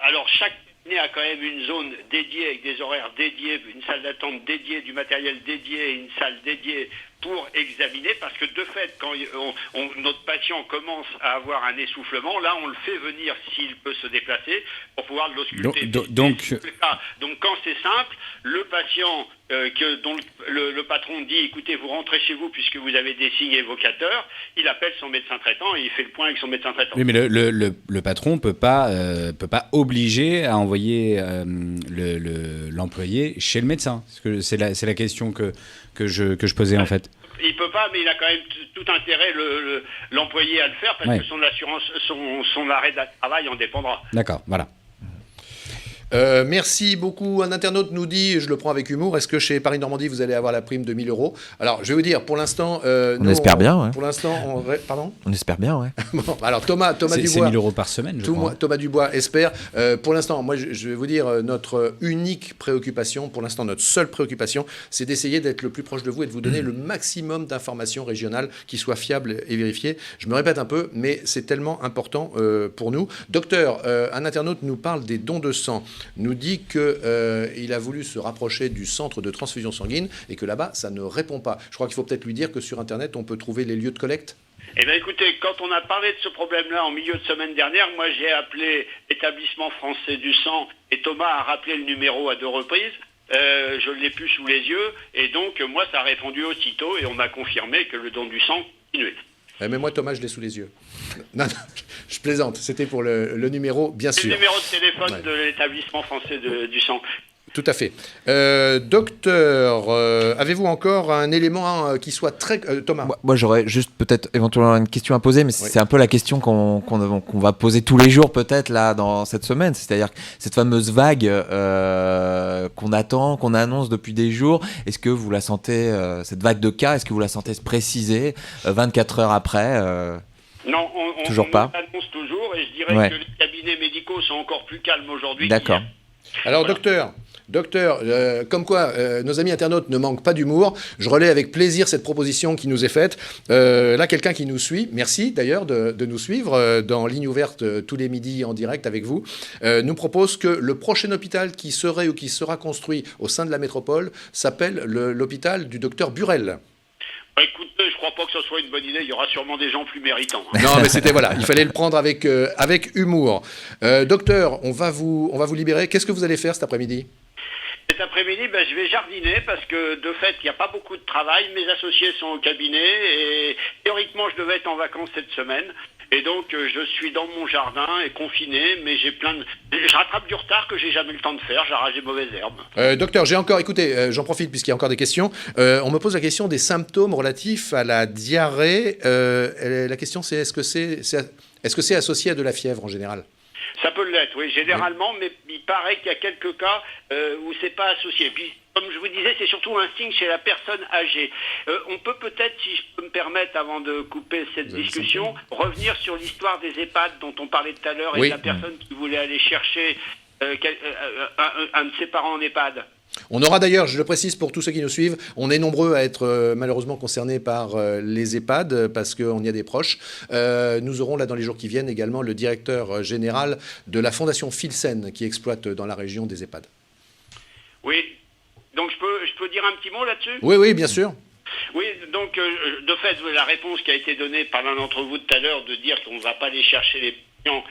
Speaker 7: Alors chaque cabinet a quand même une zone dédiée avec des horaires dédiés, une salle d'attente dédiée, du matériel dédié, une salle dédiée pour examiner, parce que de fait, quand notre patient commence à avoir un essoufflement, là on le fait venir s'il peut se déplacer pour pouvoir l'ausculter. Donc quand c'est simple, le patient dont le patron dit écoutez, vous rentrez chez vous puisque vous avez des signes évocateurs, il appelle son médecin traitant et il fait le point avec son médecin traitant.
Speaker 3: Oui, mais le patron peut pas obliger à envoyer l'employé chez le médecin. C'est la question que je posais en fait.
Speaker 7: Il peut pas, mais il a quand même tout intérêt l'employé à le faire parce que son assurance, son arrêt de travail en dépendra.
Speaker 3: D'accord, voilà.
Speaker 1: Merci beaucoup. Un internaute nous dit, je le prends avec humour, est-ce que chez Paris Normandie, vous allez avoir la prime de 1 000 euros? Alors, je vais vous dire, pour l'instant...
Speaker 6: On espère bien, ouais.
Speaker 1: Pour l'instant, pardon.
Speaker 6: On espère bien, ouais.
Speaker 1: Bon, alors, Thomas
Speaker 3: C'est
Speaker 1: Dubois...
Speaker 3: 1 000 euros par semaine, je crois.
Speaker 1: Thomas Dubois espère. Pour l'instant, moi, je vais vous dire, notre unique préoccupation, pour l'instant, notre seule préoccupation, c'est d'essayer d'être le plus proche de vous et de vous donner le maximum d'informations régionales qui soient fiables et vérifiées. Je me répète un peu, mais c'est tellement important pour nous. Docteur, un internaute nous parle des dons de sang, nous dit qu'il a voulu se rapprocher du centre de transfusion sanguine et que là-bas, ça ne répond pas. Je crois qu'il faut peut-être lui dire que sur Internet, on peut trouver les lieux de collecte.
Speaker 7: Eh bien écoutez, quand on a parlé de ce problème-là en milieu de semaine dernière, moi j'ai appelé l'établissement français du sang et Thomas a rappelé le numéro à 2 reprises. Je ne l'ai plus sous les yeux et donc moi ça a répondu aussitôt et on m'a confirmé que le don du sang continuait.
Speaker 1: Mais moi, Thomas, je l'ai sous les yeux. Non, je plaisante. C'était pour le numéro, bien sûr.
Speaker 7: C'est le numéro de téléphone de l'établissement français du sang.
Speaker 1: Tout à fait. Docteur, avez-vous encore un élément qui soit très... Thomas.
Speaker 6: Moi, j'aurais juste peut-être éventuellement une question à poser, mais c'est un peu la question qu'on va poser tous les jours peut-être là dans cette semaine. C'est-à-dire cette fameuse vague qu'on attend, qu'on annonce depuis des jours. Est-ce que vous la sentez, cette vague de cas, est-ce que vous la sentez se préciser 24 heures après
Speaker 7: Non,
Speaker 6: toujours
Speaker 7: on
Speaker 6: pas.
Speaker 7: l'annonce toujours et je dirais que les cabinets médicaux sont encore plus calmes aujourd'hui.
Speaker 6: D'accord.
Speaker 1: Alors, voilà. Docteur, comme quoi nos amis internautes ne manquent pas d'humour, je relais avec plaisir cette proposition qui nous est faite. Là, quelqu'un qui nous suit, merci d'ailleurs de nous suivre dans Ligne ouverte tous les midis en direct avec vous, nous propose que le prochain hôpital qui serait ou qui sera construit au sein de la métropole s'appelle l'hôpital du docteur Burel.
Speaker 7: Écoutez, je crois pas que ce soit une bonne idée, il y aura sûrement des gens plus méritants.
Speaker 1: Non, mais c'était, voilà, il fallait le prendre avec humour. Docteur, on va vous libérer. Qu'est-ce que vous allez faire cet après-midi ?
Speaker 7: Cet après-midi, je vais jardiner parce que de fait, il n'y a pas beaucoup de travail. Mes associés sont au cabinet et théoriquement, je devais être en vacances cette semaine. Et donc, je suis dans mon jardin et confiné, mais je rattrape du retard que j'ai jamais le temps de faire. J'arrache des mauvaises herbes.
Speaker 1: Docteur, écoutez, j'en profite puisqu'il y a encore des questions. On me pose la question des symptômes relatifs à la diarrhée. La question, c'est est-ce que c'est associé à de la fièvre en général ?
Speaker 7: Ça peut l'être, oui, généralement, mais il paraît qu'il y a quelques cas où c'est pas associé. Puis, comme je vous disais, c'est surtout un signe chez la personne âgée. On peut peut-être, si je peux me permettre, avant de couper cette discussion, revenir sur l'histoire des EHPAD dont on parlait tout à l'heure et de la personne qui voulait aller chercher un de ses parents en EHPAD.
Speaker 1: On aura d'ailleurs, je le précise pour tous ceux qui nous suivent, on est nombreux à être malheureusement concernés par les EHPAD parce qu'on y a des proches. Nous aurons là dans les jours qui viennent également le directeur général de la fondation Filsen qui exploite dans la région des EHPAD.
Speaker 7: Oui, donc je peux dire un petit mot là-dessus ?
Speaker 1: Oui, bien sûr.
Speaker 7: Oui, donc de fait, la réponse qui a été donnée par l'un d'entre vous tout à l'heure de dire qu'on ne va pas aller chercher les patients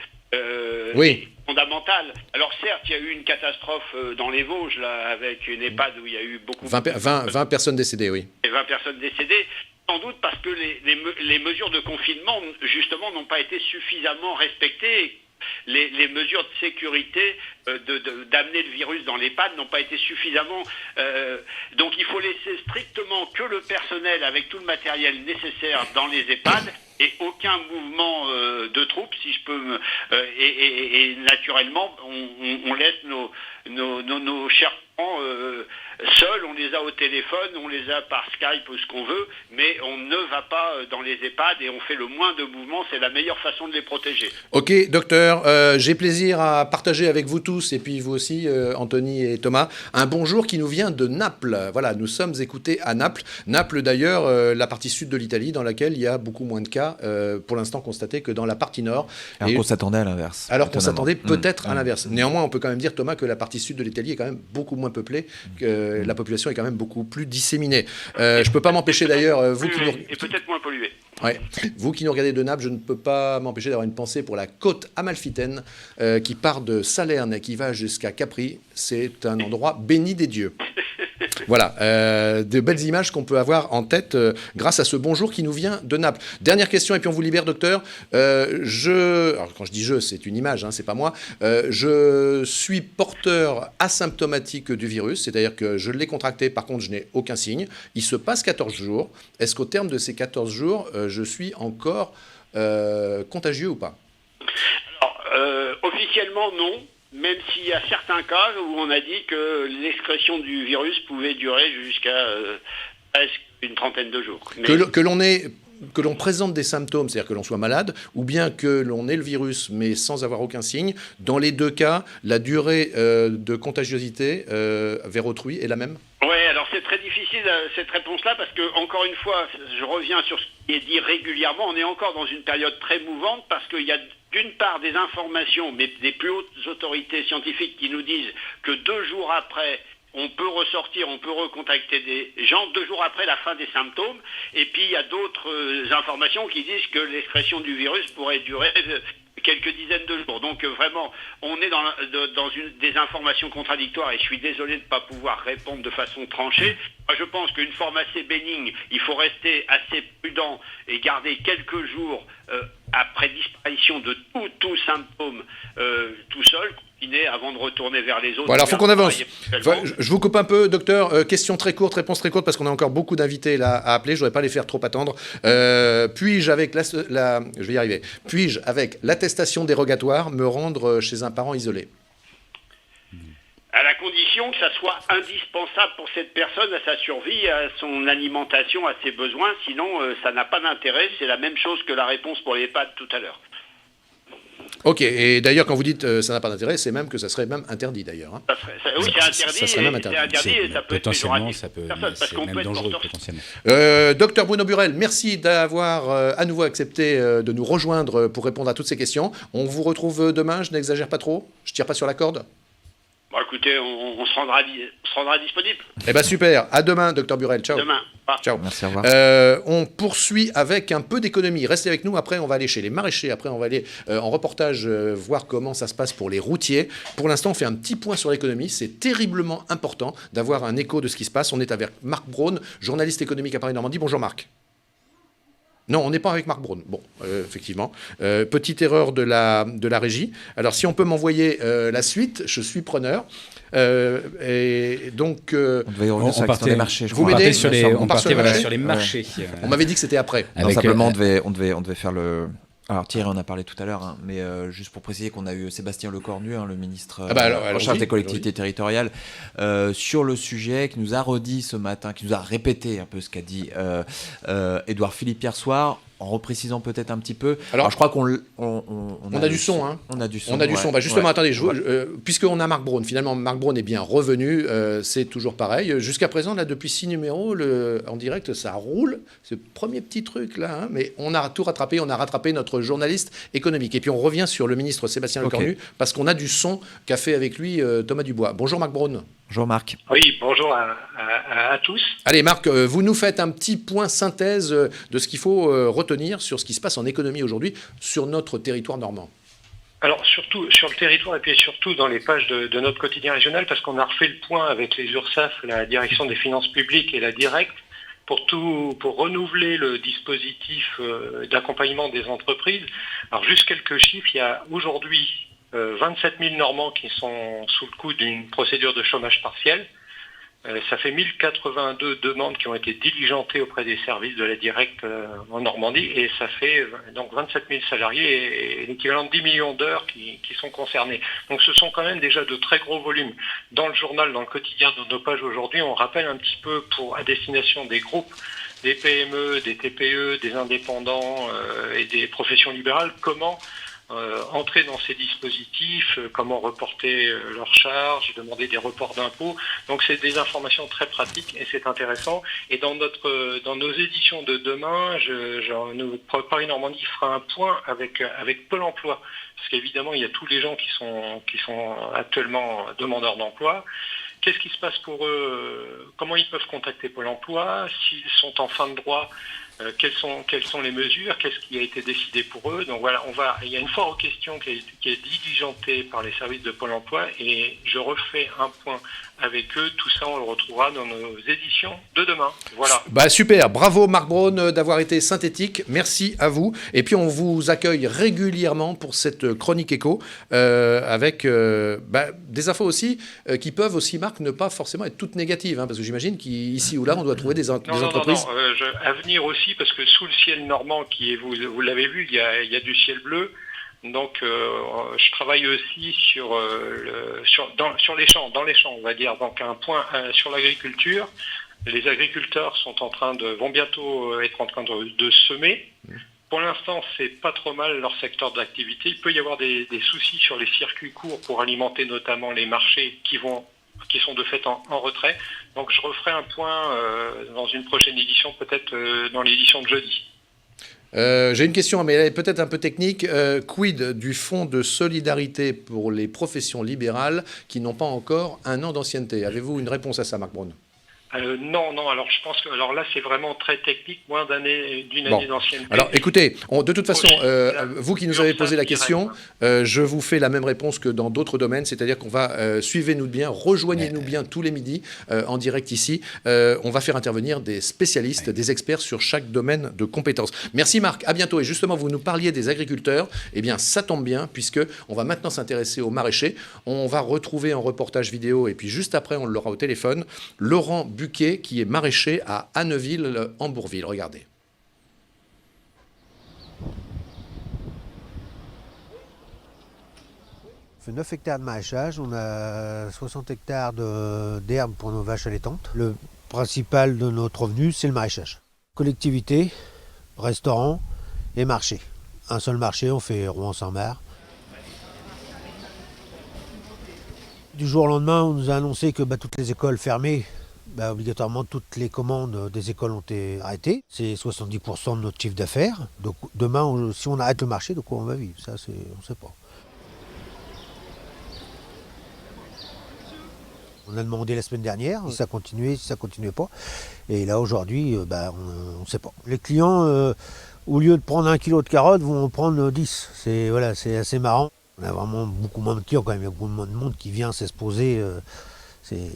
Speaker 7: fondamentale. Alors certes, il y a eu une catastrophe dans les Vosges, là, avec une EHPAD où il y a eu beaucoup...
Speaker 1: 20 personnes décédées, oui.
Speaker 7: Et 20 personnes décédées, sans doute parce que les mesures de confinement, justement, n'ont pas été suffisamment respectées. Les mesures de sécurité d'amener le virus dans l'EHPAD n'ont pas été suffisamment... donc il faut laisser strictement que le personnel avec tout le matériel nécessaire dans les EHPAD et aucun mouvement de troupes, si je peux... et naturellement, on laisse nos chers parents seuls, on les a au téléphone, on les a par Skype ou ce qu'on veut, mais on ne va pas dans les EHPAD et on fait le moins de mouvements, c'est la meilleure façon de les protéger.
Speaker 1: Ok, docteur, j'ai plaisir à partager avec vous tous, et puis vous aussi, Anthony et Thomas, un bonjour qui nous vient de Naples. Voilà, nous sommes écoutés à Naples. Naples, d'ailleurs, la partie sud de l'Italie, dans laquelle il y a beaucoup moins de cas, pour l'instant constatés, que dans la partie nord.
Speaker 6: Alors qu'on s'attendait à l'inverse.
Speaker 1: Alors qu'on s'attendait peut-être à l'inverse. Néanmoins, on peut quand même dire, Thomas, que la partie sud de l'Italie est quand même beaucoup moins peuplée, que la population est quand même beaucoup plus disséminée. Je ne peux pas m'empêcher d'ailleurs, vous qui nous...
Speaker 7: Et peut-être moins polluée.
Speaker 1: Ouais. Vous qui nous regardez de Naples, je ne peux pas m'empêcher d'avoir une pensée pour la côte amalfitaine qui part de Salerne et qui va jusqu'à Capri. C'est un endroit béni des dieux. Voilà, de belles images qu'on peut avoir en tête grâce à ce bonjour qui nous vient de Naples. Dernière question et puis on vous libère, docteur. Alors quand je dis je, c'est une image, hein, c'est pas moi. Je suis porteur asymptomatique du virus, c'est-à-dire que je l'ai contracté, par contre je n'ai aucun signe. Il se passe 14 jours. Est-ce qu'au terme de ces 14 jours, je suis encore contagieux ou pas ?
Speaker 7: Alors, officiellement non. même s'il y a certains cas où on a dit que l'excrétion du virus pouvait durer jusqu'à presque une trentaine de jours. Mais...
Speaker 1: Que l'on présente des symptômes, c'est-à-dire que l'on soit malade, ou bien que l'on ait le virus mais sans avoir aucun signe, dans les deux cas, la durée de contagiosité vers autrui est la même ?
Speaker 7: Oui, alors c'est très difficile cette réponse-là parce que, encore une fois, je reviens sur ce qui est dit régulièrement, on est encore dans une période très mouvante parce qu'il y a d'une part des informations, mais des plus hautes autorités scientifiques qui nous disent que 2 jours après, on peut ressortir, on peut recontacter des gens 2 jours après la fin des symptômes. Et puis il y a d'autres informations qui disent que l'expression du virus pourrait durer quelques dizaines de jours. Donc vraiment, on est dans des informations contradictoires et je suis désolé de ne pas pouvoir répondre de façon tranchée. Moi, je pense qu'une forme assez bénigne, il faut rester assez prudent et garder quelques jours après disparition de tout symptôme tout seul, avant de retourner vers les autres.
Speaker 1: Bon, alors, il faut qu'on avance. Je vous coupe un peu, docteur. Question très courte, réponse très courte, parce qu'on a encore beaucoup d'invités là à appeler. Je ne voudrais pas les faire trop attendre. Puis-je, avec je vais y arriver. Puis-je, avec l'attestation dérogatoire, me rendre chez un parent isolé ?
Speaker 7: À la condition que ça soit indispensable pour cette personne, à sa survie, à son alimentation, à ses besoins. Sinon, ça n'a pas d'intérêt. C'est la même chose que la réponse pour l'EHPAD tout à l'heure.
Speaker 1: Ok, et d'ailleurs, quand vous dites ça n'a pas d'intérêt, c'est même que ça serait même interdit d'ailleurs. Hein.
Speaker 7: Oui, c'est interdit.
Speaker 1: Ça serait même interdit.
Speaker 7: Et ça peut être
Speaker 3: potentiellement,
Speaker 7: c'est
Speaker 3: même dangereux potentiellement.
Speaker 1: Docteur Bruno Burel, merci d'avoir à nouveau accepté de nous rejoindre pour répondre à toutes ces questions. On vous retrouve demain, je n'exagère pas trop, je tire pas sur la corde.
Speaker 7: Bon, écoutez, on se rendra disponible.
Speaker 1: Eh bien super, à demain, docteur Burel, ciao.
Speaker 7: Demain.
Speaker 1: Ciao.
Speaker 6: Merci, au revoir.
Speaker 1: On poursuit avec un peu d'économie. Restez avec nous. Après, on va aller chez les maraîchers. Après, on va aller en reportage voir comment ça se passe pour les routiers. Pour l'instant, on fait un petit point sur l'économie. C'est terriblement important d'avoir un écho de ce qui se passe. On est avec Marc Braun, journaliste économique à Paris-Normandie. Bonjour Marc. Non, on n'est pas avec Marc Braun. Bon, effectivement. Petite erreur de la régie. Alors, si on peut m'envoyer la suite, je suis preneur. Et donc,
Speaker 6: on devait y revenir sur les marchés.
Speaker 1: Vous m'aidez
Speaker 3: sur les marchés.
Speaker 1: On m'avait dit que c'était après.
Speaker 6: Non, simplement, on devait faire le. Alors Thierry en a parlé tout à l'heure, hein, mais juste pour préciser qu'on a eu Sébastien Lecornu, le ministre en charge des collectivités territoriales, sur le sujet, qui nous a redit ce matin, qui nous a répété un peu ce qu'a dit Édouard Philippe hier soir, en reprécisant peut-être un petit peu. Alors je crois qu'on
Speaker 1: a du son. Hein.
Speaker 6: On a du son.
Speaker 1: On a du son. Bah, justement, attendez, puisqu'on a Marc Braun, finalement, Marc Braun est bien revenu, c'est toujours pareil. Jusqu'à présent, là, depuis 6 numéros, en direct, ça roule. Ce premier petit truc, là, hein, mais on a tout rattrapé. On a rattrapé notre journaliste économique. Et puis, on revient sur le ministre Sébastien Lecornu, parce qu'on a du son qu'a fait avec lui Thomas Dubois. Bonjour, Marc Braun.
Speaker 6: Bonjour, Marc.
Speaker 8: Oui, bonjour à tous.
Speaker 1: Allez, Marc, vous nous faites un petit point synthèse de ce qu'il faut retenir sur ce qui se passe en économie aujourd'hui sur notre territoire normand.
Speaker 8: Alors, surtout sur le territoire et puis surtout dans les pages de notre quotidien régional, parce qu'on a refait le point avec les URSSAF, la direction des finances publiques et la Directe, pour renouveler le dispositif d'accompagnement des entreprises. Alors, juste quelques chiffres, il y a aujourd'hui 27 000 Normands qui sont sous le coup d'une procédure de chômage partiel. Ça fait 1082 demandes qui ont été diligentées auprès des services de la Directe en Normandie et ça fait donc 27 000 salariés et l'équivalent de 10 millions d'heures qui sont concernés. Donc ce sont quand même déjà de très gros volumes. Dans le journal, dans le quotidien de nos pages aujourd'hui, on rappelle un petit peu à destination des groupes, des PME, des TPE, des indépendants et des professions libérales, comment entrer dans ces dispositifs, comment reporter leurs charges, demander des reports d'impôts. Donc c'est des informations très pratiques et c'est intéressant. Et dans nos éditions de demain, Paris Normandie fera un point avec Pôle emploi, parce qu'évidemment il y a tous les gens qui sont actuellement demandeurs d'emploi. Qu'est-ce qui se passe pour eux? Comment ils peuvent contacter Pôle emploi? S'ils sont en fin de droit, quelles sont les mesures? Qu'est-ce qui a été décidé pour eux? Donc voilà, il y a une foire aux questions qui est diligentée par les services de Pôle emploi et je refais un point avec eux. Tout ça, on le retrouvera dans nos éditions de demain. Voilà. Bah
Speaker 1: super, bravo Marc Braun d'avoir été synthétique. Merci à vous. Et puis on vous accueille régulièrement pour cette chronique éco avec des infos aussi qui peuvent aussi, Marc, ne pas forcément être toutes négatives, hein, parce que j'imagine qu'ici ou là, on doit trouver des entreprises.
Speaker 8: À venir aussi, parce que sous le ciel normand, vous l'avez vu, il y a du ciel bleu. Donc, je travaille aussi sur les champs, on va dire. Donc, un point sur l'agriculture. Les agriculteurs vont bientôt être en train de semer. Pour l'instant, c'est pas trop mal leur secteur d'activité. Il peut y avoir des soucis sur les circuits courts pour alimenter notamment les marchés qui sont de fait en retrait. Donc, je referai un point dans une prochaine édition, peut-être dans l'édition de jeudi.
Speaker 1: J'ai une question, mais elle est peut-être un peu technique. Quid du fonds de solidarité pour les professions libérales qui n'ont pas encore un an d'ancienneté? Avez-vous une réponse à ça, Marc Braun?
Speaker 8: Non. Alors, je pense que là, c'est vraiment très technique, moins d'une année d'ancienneté.
Speaker 1: Alors, écoutez, de toute façon, vous qui nous avez posé la question, je vous fais la même réponse que dans d'autres domaines, c'est-à-dire qu'on va suivez-nous bien, rejoignez-nous bien tous les midis en direct ici. On va faire intervenir des spécialistes, des experts sur chaque domaine de compétences. Merci Marc, à bientôt. Et justement, vous nous parliez des agriculteurs. Eh bien, ça tombe bien puisque on va maintenant s'intéresser aux maraîchers. On va retrouver en reportage vidéo et puis juste après, on l'aura au téléphone, Laurent Buquet, qui est maraîcher à Anneville, en Bourville. Regardez.
Speaker 9: On fait 9 hectares de maraîchage, on a 60 hectares d'herbe pour nos vaches allaitantes. Le principal de notre revenu, c'est le maraîchage. Collectivité, restaurant et marché. Un seul marché, on fait Rouen-Saint-Marc. Du jour au lendemain, on nous a annoncé que toutes les écoles fermées. Obligatoirement, toutes les commandes des écoles ont été arrêtées. C'est 70% de notre chiffre d'affaires. Donc demain, si on arrête le marché, de quoi on va vivre? Ça, on ne sait pas. On a demandé la semaine dernière si ça continuait, si ça ne continuait pas. Et là, aujourd'hui, on ne sait pas. Les clients, au lieu de prendre 1 kilo de carottes, vont en prendre 10. C'est assez marrant. On a vraiment beaucoup moins de clients quand même. Il y a beaucoup moins de monde qui vient s'exposer. C'est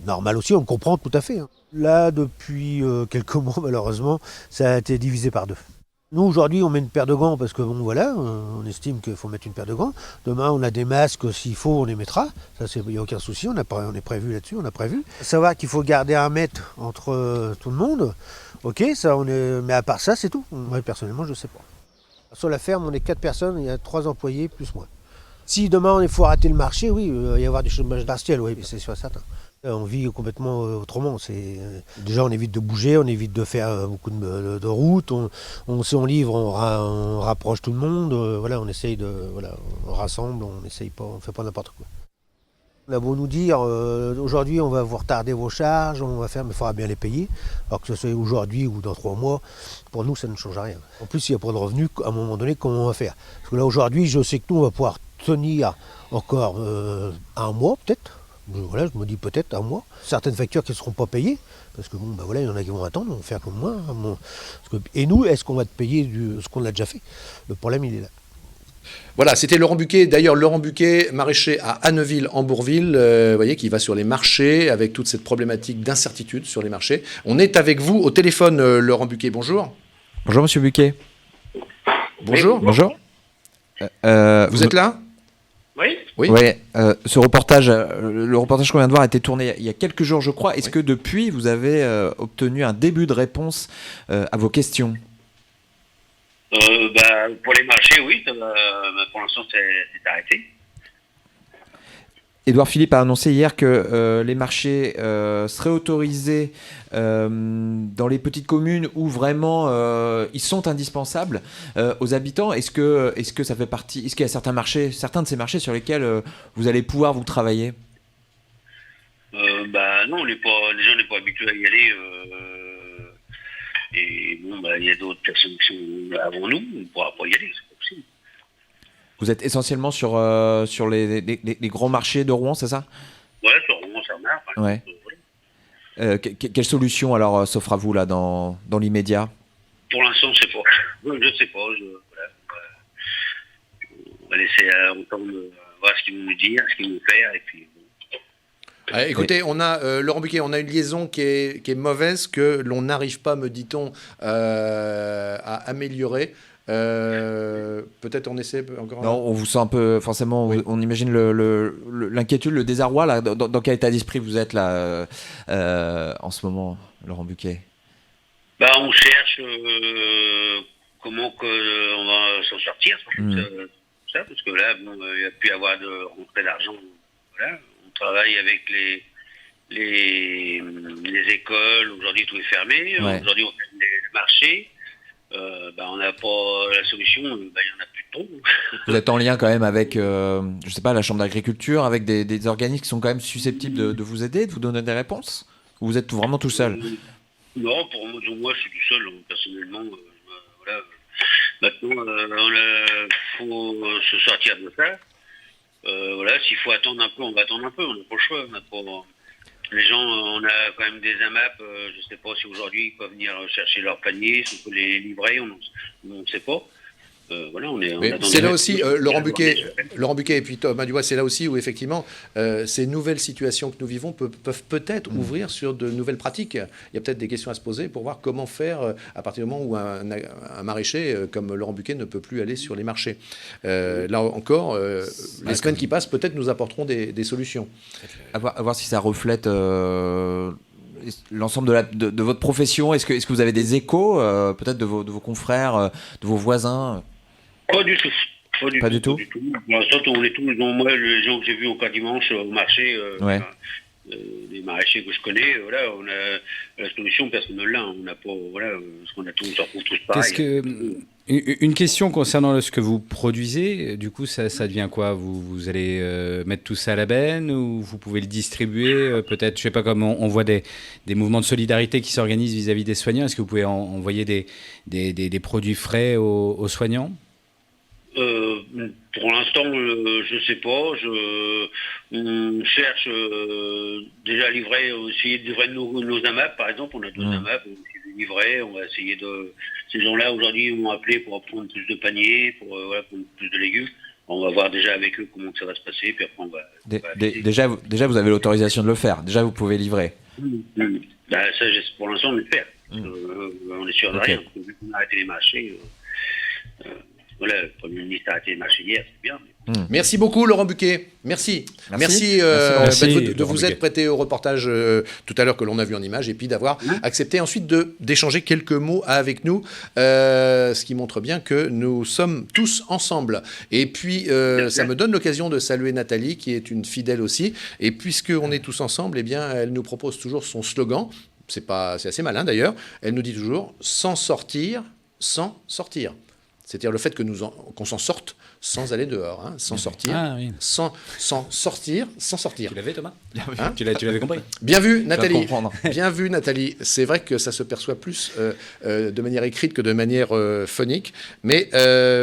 Speaker 9: normal aussi, on comprend tout à fait. Là, depuis quelques mois, malheureusement, ça a été divisé par 2. Nous, aujourd'hui, on met une paire de gants parce que, on estime qu'il faut mettre une paire de gants. Demain, on a des masques, s'il faut, on les mettra. Ça, il n'y a aucun souci, on est prévu là-dessus, on a prévu. Savoir qu'il faut garder 1 mètre entre tout le monde, ok, mais à part ça, c'est tout. Moi, personnellement, je ne sais pas. Sur la ferme, on est 4 personnes, il y a 3 employés, plus moi. Si demain il faut arrêter le marché, oui, il va y avoir du chômage partiel, oui, c'est sûr certain. On vit complètement autrement. Déjà, on évite de bouger, on évite de faire beaucoup de routes. Si on livre, on rapproche tout le monde. On essaye on rassemble, on ne fait pas n'importe quoi. On a beau nous dire, aujourd'hui, on va vous retarder vos charges, on va faire, mais il faudra bien les payer. Alors que ce soit aujourd'hui ou dans 3 mois, pour nous, ça ne change rien. En plus, s'il n'y a pas de revenus, à un moment donné, comment on va faire? Parce que là, aujourd'hui, je sais que nous, on va pouvoir tenir encore 1 mois, peut-être. Je me dis peut-être 1 mois. Certaines factures qui ne seront pas payées, parce que il y en a qui vont attendre, on va faire comme moi. Et nous, est-ce qu'on va te payer ce qu'on a déjà fait? Le problème, il est là.
Speaker 1: Voilà, c'était Laurent Buquet. D'ailleurs, Laurent Buquet, maraîcher à Anneville, en Bourville, vous voyez, qui va sur les marchés avec toute cette problématique d'incertitude sur les marchés. On est avec vous au téléphone, Laurent Buquet. Bonjour.
Speaker 6: Bonjour, monsieur Buquet.
Speaker 1: Bonjour.
Speaker 6: Bonjour.
Speaker 1: Vous êtes là?
Speaker 7: Oui.
Speaker 6: Ce reportage, le reportage qu'on vient de voir a été tourné il y a quelques jours, je crois. Est-ce que depuis, vous avez obtenu un début de réponse à vos questions?
Speaker 7: Pour les marchés, oui. Pour l'instant, c'est arrêté.
Speaker 6: Édouard Philippe a annoncé hier que les marchés seraient autorisés dans les petites communes où vraiment ils sont indispensables aux habitants. Est-ce que ça fait partie? Est-ce qu'il y a certains de ces marchés sur lesquels vous allez pouvoir vous travailler?
Speaker 7: Non, les gens n'est pas habitués à y aller. Il y a d'autres personnes qui sont avant nous, on ne pourra pas y aller, c'est pas possible.
Speaker 6: Vous êtes essentiellement sur les grands marchés de Rouen, c'est ça?
Speaker 7: Ouais, sur Rouen, Saint-Marc.
Speaker 6: Ouais. Quelle solution alors s'offre à vous là dans l'immédiat?
Speaker 7: Pour l'instant, je ne sais pas. On va laisser entendre voir ce qu'ils vont nous dire, ce qu'ils vont faire, et puis.
Speaker 1: Écoutez, on a Laurent Buquet, on a une liaison qui est mauvaise, que l'on n'arrive pas, me dit-on, à améliorer. Peut-être on essaie encore.
Speaker 6: Non, on vous sent un peu, forcément, oui. On imagine l'inquiétude, le désarroi. Là, dans quel état d'esprit vous êtes là en ce moment, Laurent Buquet?
Speaker 7: On cherche comment on va s'en sortir. tout ça, parce que là, bon, il n'y a plus à avoir de rentrée d'argent. Voilà. On travaille avec les écoles. Aujourd'hui, tout est fermé.
Speaker 6: Ouais.
Speaker 7: Aujourd'hui, on ferme les marchés. On n'a pas la solution. Il n'y en a plus trop.
Speaker 6: Vous êtes en lien quand même avec, je sais pas, la Chambre d'agriculture, avec des organismes qui sont quand même susceptibles de vous aider, de vous donner des réponses? Ou vous êtes vraiment tout seul?
Speaker 7: Non, pour moi, je suis tout seul, personnellement. Voilà. Maintenant, il faut se sortir de ça. Voilà, s'il faut attendre un peu, on va attendre un peu. On n'a pas le choix. Les gens, on a quand même des AMAP. Je ne sais pas si aujourd'hui ils peuvent venir chercher leur panier, si on peut les livrer, on ne sait pas. Voilà,
Speaker 1: c'est là aussi, Laurent Buquet et puis Thomas Dubois, c'est là aussi où effectivement ces nouvelles situations que nous vivons peuvent peut-être ouvrir sur de nouvelles pratiques. Il y a peut-être des questions à se poser pour voir comment faire à partir du moment où un maraîcher comme Laurent Buquet ne peut plus aller sur les marchés. Là encore, les semaines qui passent peut-être nous apporteront des solutions.
Speaker 6: À voir si ça reflète l'ensemble de votre profession. Est-ce que vous avez des échos peut-être de vos confrères, de vos voisins?
Speaker 7: Pas du tout.
Speaker 6: Pas du tout.
Speaker 7: Pour l'instant, on est tous. Moi, les gens que j'ai vus encore dimanche au marché, les maraîchers que je connais, voilà, on a la solution, personne ne l'a. On n'a pas, voilà, parce qu'on a tous, on se retrouve tous pareil.
Speaker 3: Une question concernant ce que vous produisez, du coup, ça devient quoi? Vous allez mettre tout ça à la benne, ou vous pouvez le distribuer peut-être, je sais pas, comme on voit des mouvements de solidarité qui s'organisent vis-à-vis des soignants. Est-ce que vous pouvez envoyer des produits frais aux soignants?
Speaker 7: Pour l'instant, je sais pas. On cherche déjà à livrer, essayer de livrer nos AMAP, par exemple. On a 2 AMAP, on va essayer de livrer. On va essayer de. Ces gens-là aujourd'hui m'ont appelé pour prendre plus de paniers, pour prendre plus de légumes. On va voir déjà avec eux comment ça va se passer, puis après on va.
Speaker 6: Déjà, vous avez l'autorisation de le faire. Déjà, vous pouvez livrer.
Speaker 7: Ça, pour l'instant, on le fait. On est sûr de rien. Vu qu'on a arrêté les marchés. Voilà, le Premier ministre a arrêté les marchés hier, c'est bien.
Speaker 1: Merci beaucoup, Laurent Buquet. Merci de vous être prêté au reportage tout à l'heure que l'on a vu en image, et puis d'avoir accepté ensuite d'échanger quelques mots avec nous, ce qui montre bien que nous sommes tous ensemble. Et puis, ça me donne l'occasion de saluer Nathalie, qui est une fidèle aussi. Et puisqu'on est tous ensemble, eh bien, elle nous propose toujours son slogan. C'est assez malin d'ailleurs. Elle nous dit toujours « sans sortir, sans sortir ». C'est-à-dire le fait que qu'on s'en sorte sans aller dehors, sans sortir, sans sortir, sans sortir.
Speaker 3: Tu l'avais, Thomas? Tu l'avais compris?
Speaker 1: Bien vu, Nathalie. Bien vu, Nathalie. C'est vrai que ça se perçoit plus de manière écrite que de manière phonique. Mais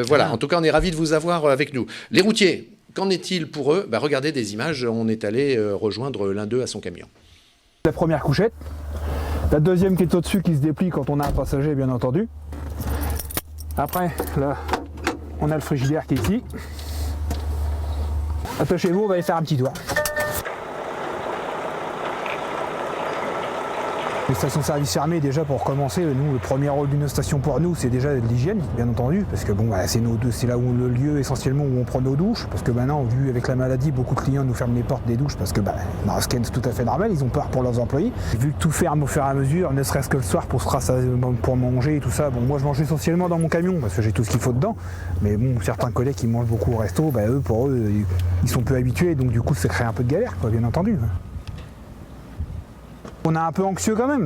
Speaker 1: voilà, en tout cas, on est ravis de vous avoir avec nous. Les routiers, qu'en est-il pour eux? Regardez des images, on est allé rejoindre l'un d'eux à son camion.
Speaker 10: La première couchette, la deuxième qui est au-dessus qui se déplie quand on a un passager, bien entendu. Après, là, on a le frigidaire qui est ici. Attachez-vous, on va aller faire un petit tour. Les stations-service fermées, déjà pour commencer, nous, le premier rôle d'une station pour nous, c'est déjà l'hygiène, bien entendu, parce que bon, c'est là où le lieu essentiellement où on prend nos douches, parce que maintenant, vu avec la maladie, beaucoup de clients nous ferment les portes des douches, parce que c'est tout à fait normal, ils ont peur pour leurs employés. Vu que tout ferme au fur et à mesure, ne serait-ce que le soir pour manger et tout ça, bon, moi je mange essentiellement dans mon camion, parce que j'ai tout ce qu'il faut dedans, mais bon, certains collègues qui mangent beaucoup au resto, pour eux, ils sont peu habitués, donc du coup, ça crée un peu de galère, quoi, bien entendu. On est un peu anxieux quand même,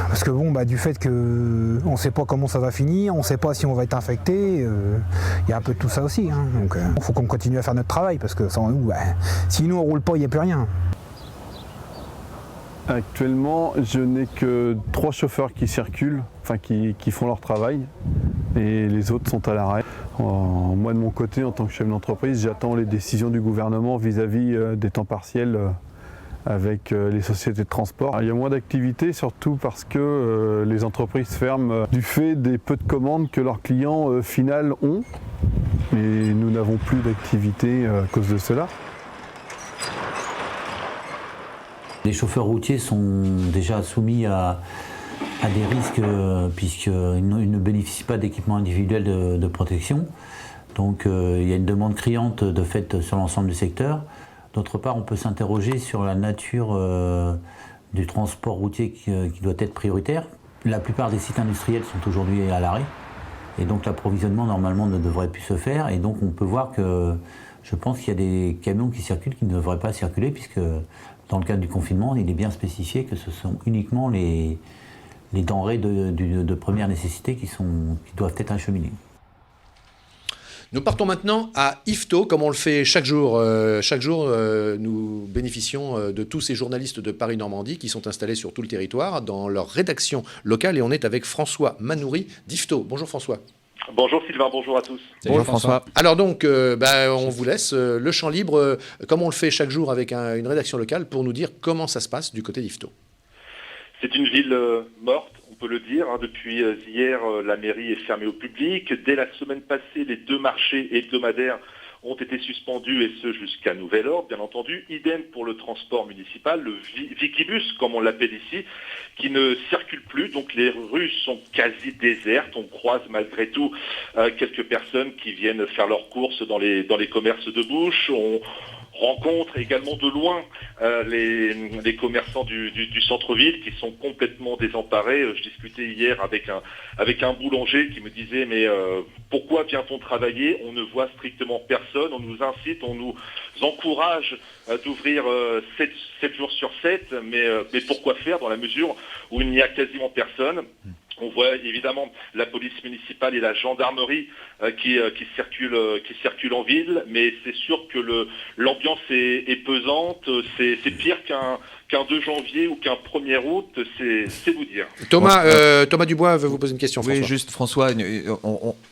Speaker 10: parce que bon, du fait qu'on ne sait pas comment ça va finir, on ne sait pas si on va être infecté, y a un peu de tout ça aussi. Donc il faut qu'on continue à faire notre travail, parce que sans nous, si nous on roule pas, il n'y a plus rien.
Speaker 11: Actuellement, je n'ai que 3 chauffeurs qui circulent, qui font leur travail, et les autres sont à l'arrêt. Moi de mon côté, en tant que chef d'entreprise, j'attends les décisions du gouvernement vis-à-vis des temps partiels avec les sociétés de transport. Il y a moins d'activité, surtout parce que les entreprises ferment du fait des peu de commandes que leurs clients finaux ont. Et nous n'avons plus d'activité à cause de cela.
Speaker 12: Les chauffeurs routiers sont déjà soumis à des risques puisqu'ils ne bénéficient pas d'équipements individuels de protection. Donc il y a une demande criante de fait sur l'ensemble du secteur. D'autre part, on peut s'interroger sur la nature du transport routier qui doit être prioritaire. La plupart des sites industriels sont aujourd'hui à l'arrêt. Et donc l'approvisionnement normalement ne devrait plus se faire. Et donc on peut voir que je pense qu'il y a des camions qui circulent qui ne devraient pas circuler, puisque dans le cadre du confinement, il est bien spécifié que ce sont uniquement les denrées de première nécessité qui doivent être acheminées.
Speaker 1: Nous partons maintenant à Yvetot, comme on le fait chaque jour. Chaque jour, nous bénéficions de tous ces journalistes de Paris-Normandie qui sont installés sur tout le territoire, dans leur rédaction locale. Et on est avec François Manoury d'Yvetot. Bonjour François.
Speaker 13: Bonjour Sylvain, bonjour à tous.
Speaker 6: Bonjour François.
Speaker 1: Alors donc, on vous laisse le champ libre, comme on le fait chaque jour avec une rédaction locale, pour nous dire comment ça se passe du côté d'Yvetot.
Speaker 13: C'est une ville morte, on peut le dire. Depuis hier, la mairie est fermée au public. Dès la semaine passée, les 2 marchés hebdomadaires ont été suspendus, et ce jusqu'à nouvel ordre, bien entendu. Idem pour le transport municipal, le Vikibus, comme on l'appelle ici, qui ne circule plus. Donc les rues sont quasi désertes. On croise malgré tout quelques personnes qui viennent faire leurs courses dans les commerces de bouche. On rencontre également de loin les commerçants du centre-ville qui sont complètement désemparés. Je discutais hier avec un boulanger qui me disait mais pourquoi vient-on travailler? On ne voit strictement personne, on nous incite, on nous encourage d'ouvrir 7 jours sur 7, mais pourquoi faire dans la mesure où il n'y a quasiment personne? On voit évidemment la police municipale et la gendarmerie qui circulent en ville, mais c'est sûr que l'ambiance est pesante. C'est pire qu'un 2 janvier ou qu'un 1er août, c'est vous dire.
Speaker 1: Thomas Dubois veut vous poser une question.
Speaker 6: Oui, juste François,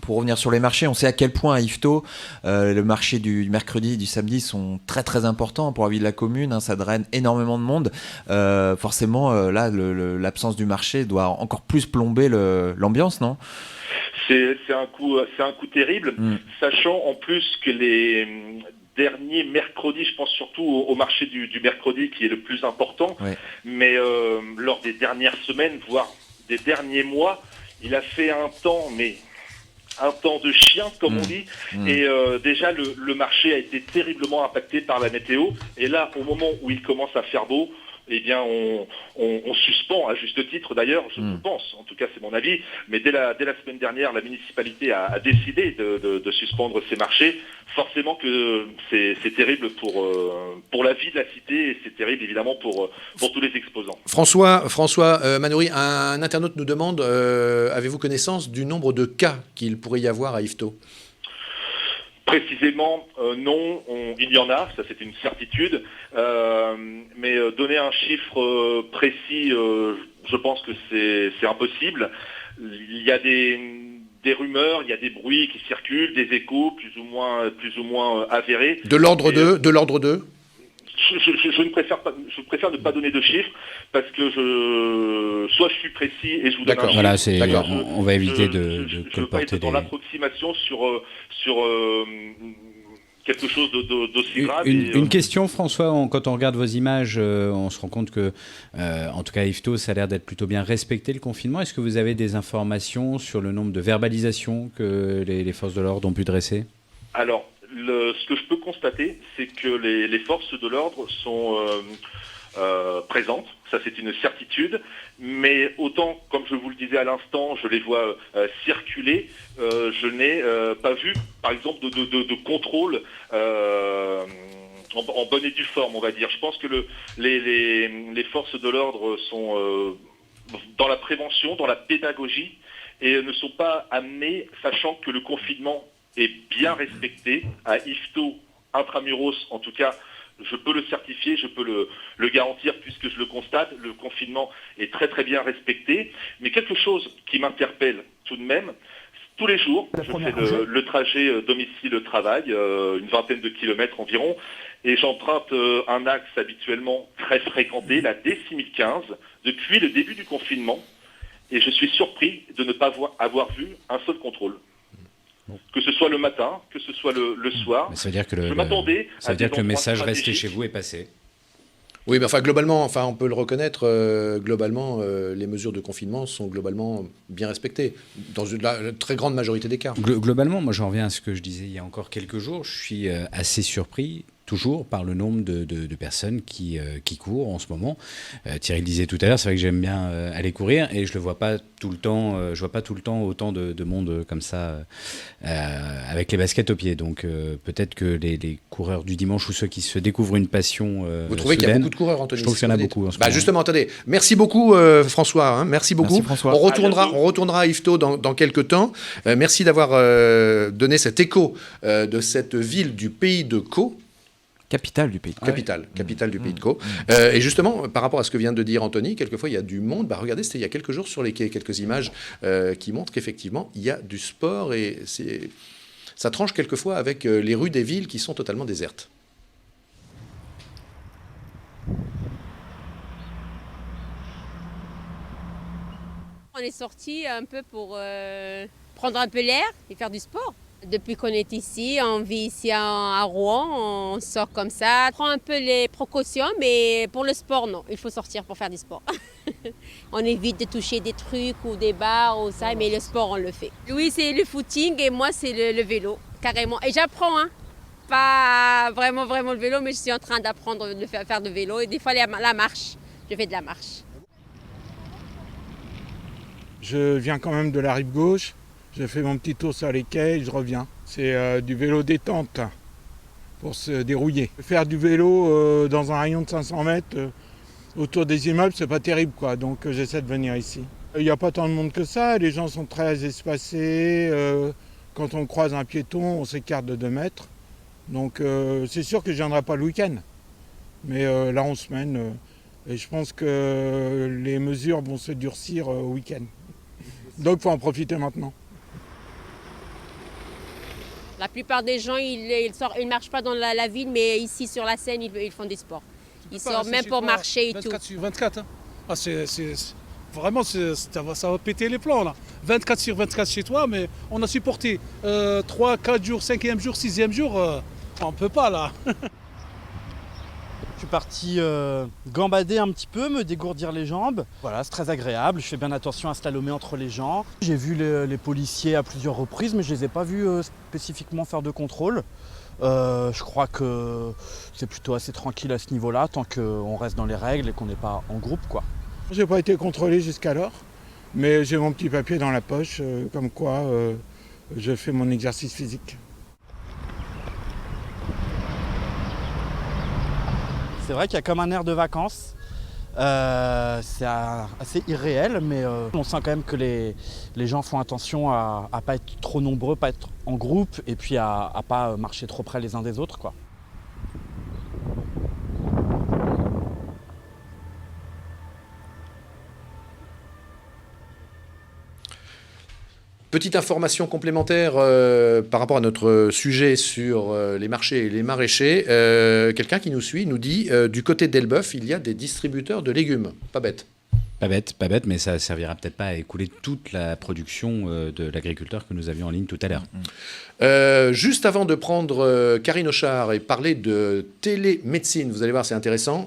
Speaker 6: pour revenir sur les marchés, on sait à quel point à Yvetot, le marché du mercredi et du samedi sont très très importants pour la vie de la commune, hein, ça draine énormément de monde. Forcément, là, l'absence du marché doit encore plus plomber l'ambiance, non ?
Speaker 13: C'est un coup terrible, sachant en plus que les dernier mercredi, je pense surtout au marché du mercredi qui est le plus important, mais lors des dernières semaines, voire des derniers mois, il a fait un temps de chien, comme on dit, et déjà le marché a été terriblement impacté par la météo, et là, au moment où il commence à faire beau, eh bien, on suspend, à juste titre d'ailleurs, je pense, en tout cas c'est mon avis, mais dès la semaine dernière, la municipalité a décidé de suspendre ces marchés. Forcément que c'est terrible pour la vie de la cité, et c'est terrible évidemment pour tous les exposants.
Speaker 1: François Manoury, un internaute nous demande, avez-vous connaissance du nombre de cas qu'il pourrait y avoir à Yvetot ?
Speaker 13: Précisément, non, il y en a, ça c'est une certitude, mais donner un chiffre précis, je pense que c'est impossible. Il y a des rumeurs, il y a des bruits qui circulent, des échos plus ou moins avérés.
Speaker 1: De l'ordre de
Speaker 13: je préfère ne pas donner de chiffres parce que soit je suis précis et je vous donne un chiffre.
Speaker 3: Voilà, on va éviter de
Speaker 13: colporter. Je veux pas être dans l'approximation sur quelque chose d'aussi grave.
Speaker 3: Une question, François, quand on regarde vos images, on se rend compte que, en tout cas à Yvetot, ça a l'air d'être plutôt bien respecté le confinement. Est-ce que vous avez des informations sur le nombre de verbalisations que les forces de l'ordre ont pu dresser ?
Speaker 13: Alors, ce que je peux constater, c'est que les forces de l'ordre sont présentes, ça c'est une certitude, mais autant, comme je vous le disais à l'instant, je les vois circuler, je n'ai pas vu, par exemple, de contrôle en bonne et due forme, on va dire. Je pense que les forces de l'ordre sont dans la prévention, dans la pédagogie, et ne sont pas amenées, sachant que le confinement est bien respecté à Yvetot, intramuros, en tout cas, je peux le certifier, je peux le garantir puisque je le constate, le confinement est très très bien respecté. Mais quelque chose qui m'interpelle tout de même, tous les jours, je fais le trajet domicile-travail, une vingtaine de kilomètres environ, et j'emprunte un axe habituellement très fréquenté, la D6015, depuis le début du confinement, et je suis surpris de ne pas avoir vu un seul contrôle. Que ce soit le matin, que ce soit le soir.
Speaker 3: Mais ça veut dire que
Speaker 13: le
Speaker 3: message resté chez vous est passé.
Speaker 1: Oui, mais globalement, on peut le reconnaître, globalement, les mesures de confinement sont globalement bien respectées, dans la très grande majorité des cas.
Speaker 3: Globalement, moi j'en reviens à ce que je disais il y a encore quelques jours, je suis assez surpris toujours par le nombre de personnes qui courent en ce moment. Thierry le disait tout à l'heure, c'est vrai que j'aime bien aller courir et je le vois pas tout le temps. Je vois pas tout le temps autant de monde comme ça avec les baskets aux pieds. Donc peut-être que les coureurs du dimanche ou ceux qui se découvrent une passion.
Speaker 1: Vous trouvez qu'il y a beaucoup de coureurs, Anthony?
Speaker 3: Je trouve qu'il y en a beaucoup. En ce moment.
Speaker 1: Justement, attendez. Merci beaucoup, François. Hein, merci beaucoup.
Speaker 6: Merci, François.
Speaker 1: On retournera à Yvetot dans quelques temps. Merci d'avoir donné cet écho de cette ville du pays de Caux.
Speaker 6: Capitale du pays de Caux.
Speaker 1: Capitale du pays de Caux. Et justement, par rapport à ce que vient de dire Anthony, quelquefois il y a du monde. Regardez, c'était il y a quelques jours sur les quais, quelques images qui montrent qu'effectivement il y a du sport et ça tranche quelquefois avec les rues des villes qui sont totalement désertes.
Speaker 14: On est sorti un peu pour prendre un peu l'air et faire du sport. Depuis qu'on est ici, on vit ici à Rouen, on sort comme ça. On prend un peu les précautions, mais pour le sport, non. Il faut sortir pour faire du sport. On évite de toucher des trucs ou des bars ou ça, mais le sport, on le fait. Oui, c'est le footing et moi, c'est le vélo, carrément. Et j'apprends, hein. Pas vraiment le vélo, mais je suis en train d'apprendre à faire du vélo. Et des fois, la marche. Je fais de la marche.
Speaker 15: Je viens quand même de la rive gauche. Je fais mon petit tour sur les quais et je reviens. C'est du vélo détente pour se dérouiller. Faire du vélo dans un rayon de 500 mètres autour des immeubles, c'est pas terrible, quoi. Donc j'essaie de venir ici. Il n'y a pas tant de monde que ça. Les gens sont très espacés. Quand on croise un piéton, on s'écarte de 2 mètres. Donc c'est sûr que je ne viendrai pas le week-end. Mais là, en semaine, et je pense que les mesures vont se durcir au week-end. Donc il faut en profiter maintenant.
Speaker 14: La plupart des gens, ils ne marchent pas dans la ville, mais ici sur la Seine, ils font des sports. Ils sortent même pour marcher et
Speaker 16: 24
Speaker 14: tout.
Speaker 16: sur 24, hein. Vraiment, ça va péter les plans là. 24 sur 24 chez toi, mais on a supporté 3, 4 jours, 5e jour, 6e jour, on ne peut pas là.
Speaker 17: Je suis parti gambader un petit peu, me dégourdir les jambes. Voilà, c'est très agréable. Je fais bien attention à slalomer entre les gens. J'ai vu les policiers à plusieurs reprises, mais je ne les ai pas vus spécifiquement faire de contrôle. Je crois que c'est plutôt assez tranquille à ce niveau-là, tant qu'on reste dans les règles et qu'on n'est pas en groupe, quoi.
Speaker 15: Je n'ai pas été contrôlé jusqu'alors, mais j'ai mon petit papier dans la poche, comme quoi je fais mon exercice physique.
Speaker 17: C'est vrai qu'il y a comme un air de vacances. C'est assez irréel, mais on sent quand même que les gens font attention à ne pas être trop nombreux, pas être en groupe, et puis à ne pas marcher trop près les uns des autres, quoi.
Speaker 1: Petite information complémentaire par rapport à notre sujet sur les marchés et les maraîchers. Quelqu'un qui nous suit nous dit du côté d'Elbeuf, il y a des distributeurs de légumes. Pas bête.
Speaker 3: Pas bête, mais ça servira peut-être pas à écouler toute la production de l'agriculteur que nous avions en ligne tout à l'heure.
Speaker 1: Juste avant de prendre Karine Auchard et parler de télémédecine, vous allez voir, c'est intéressant.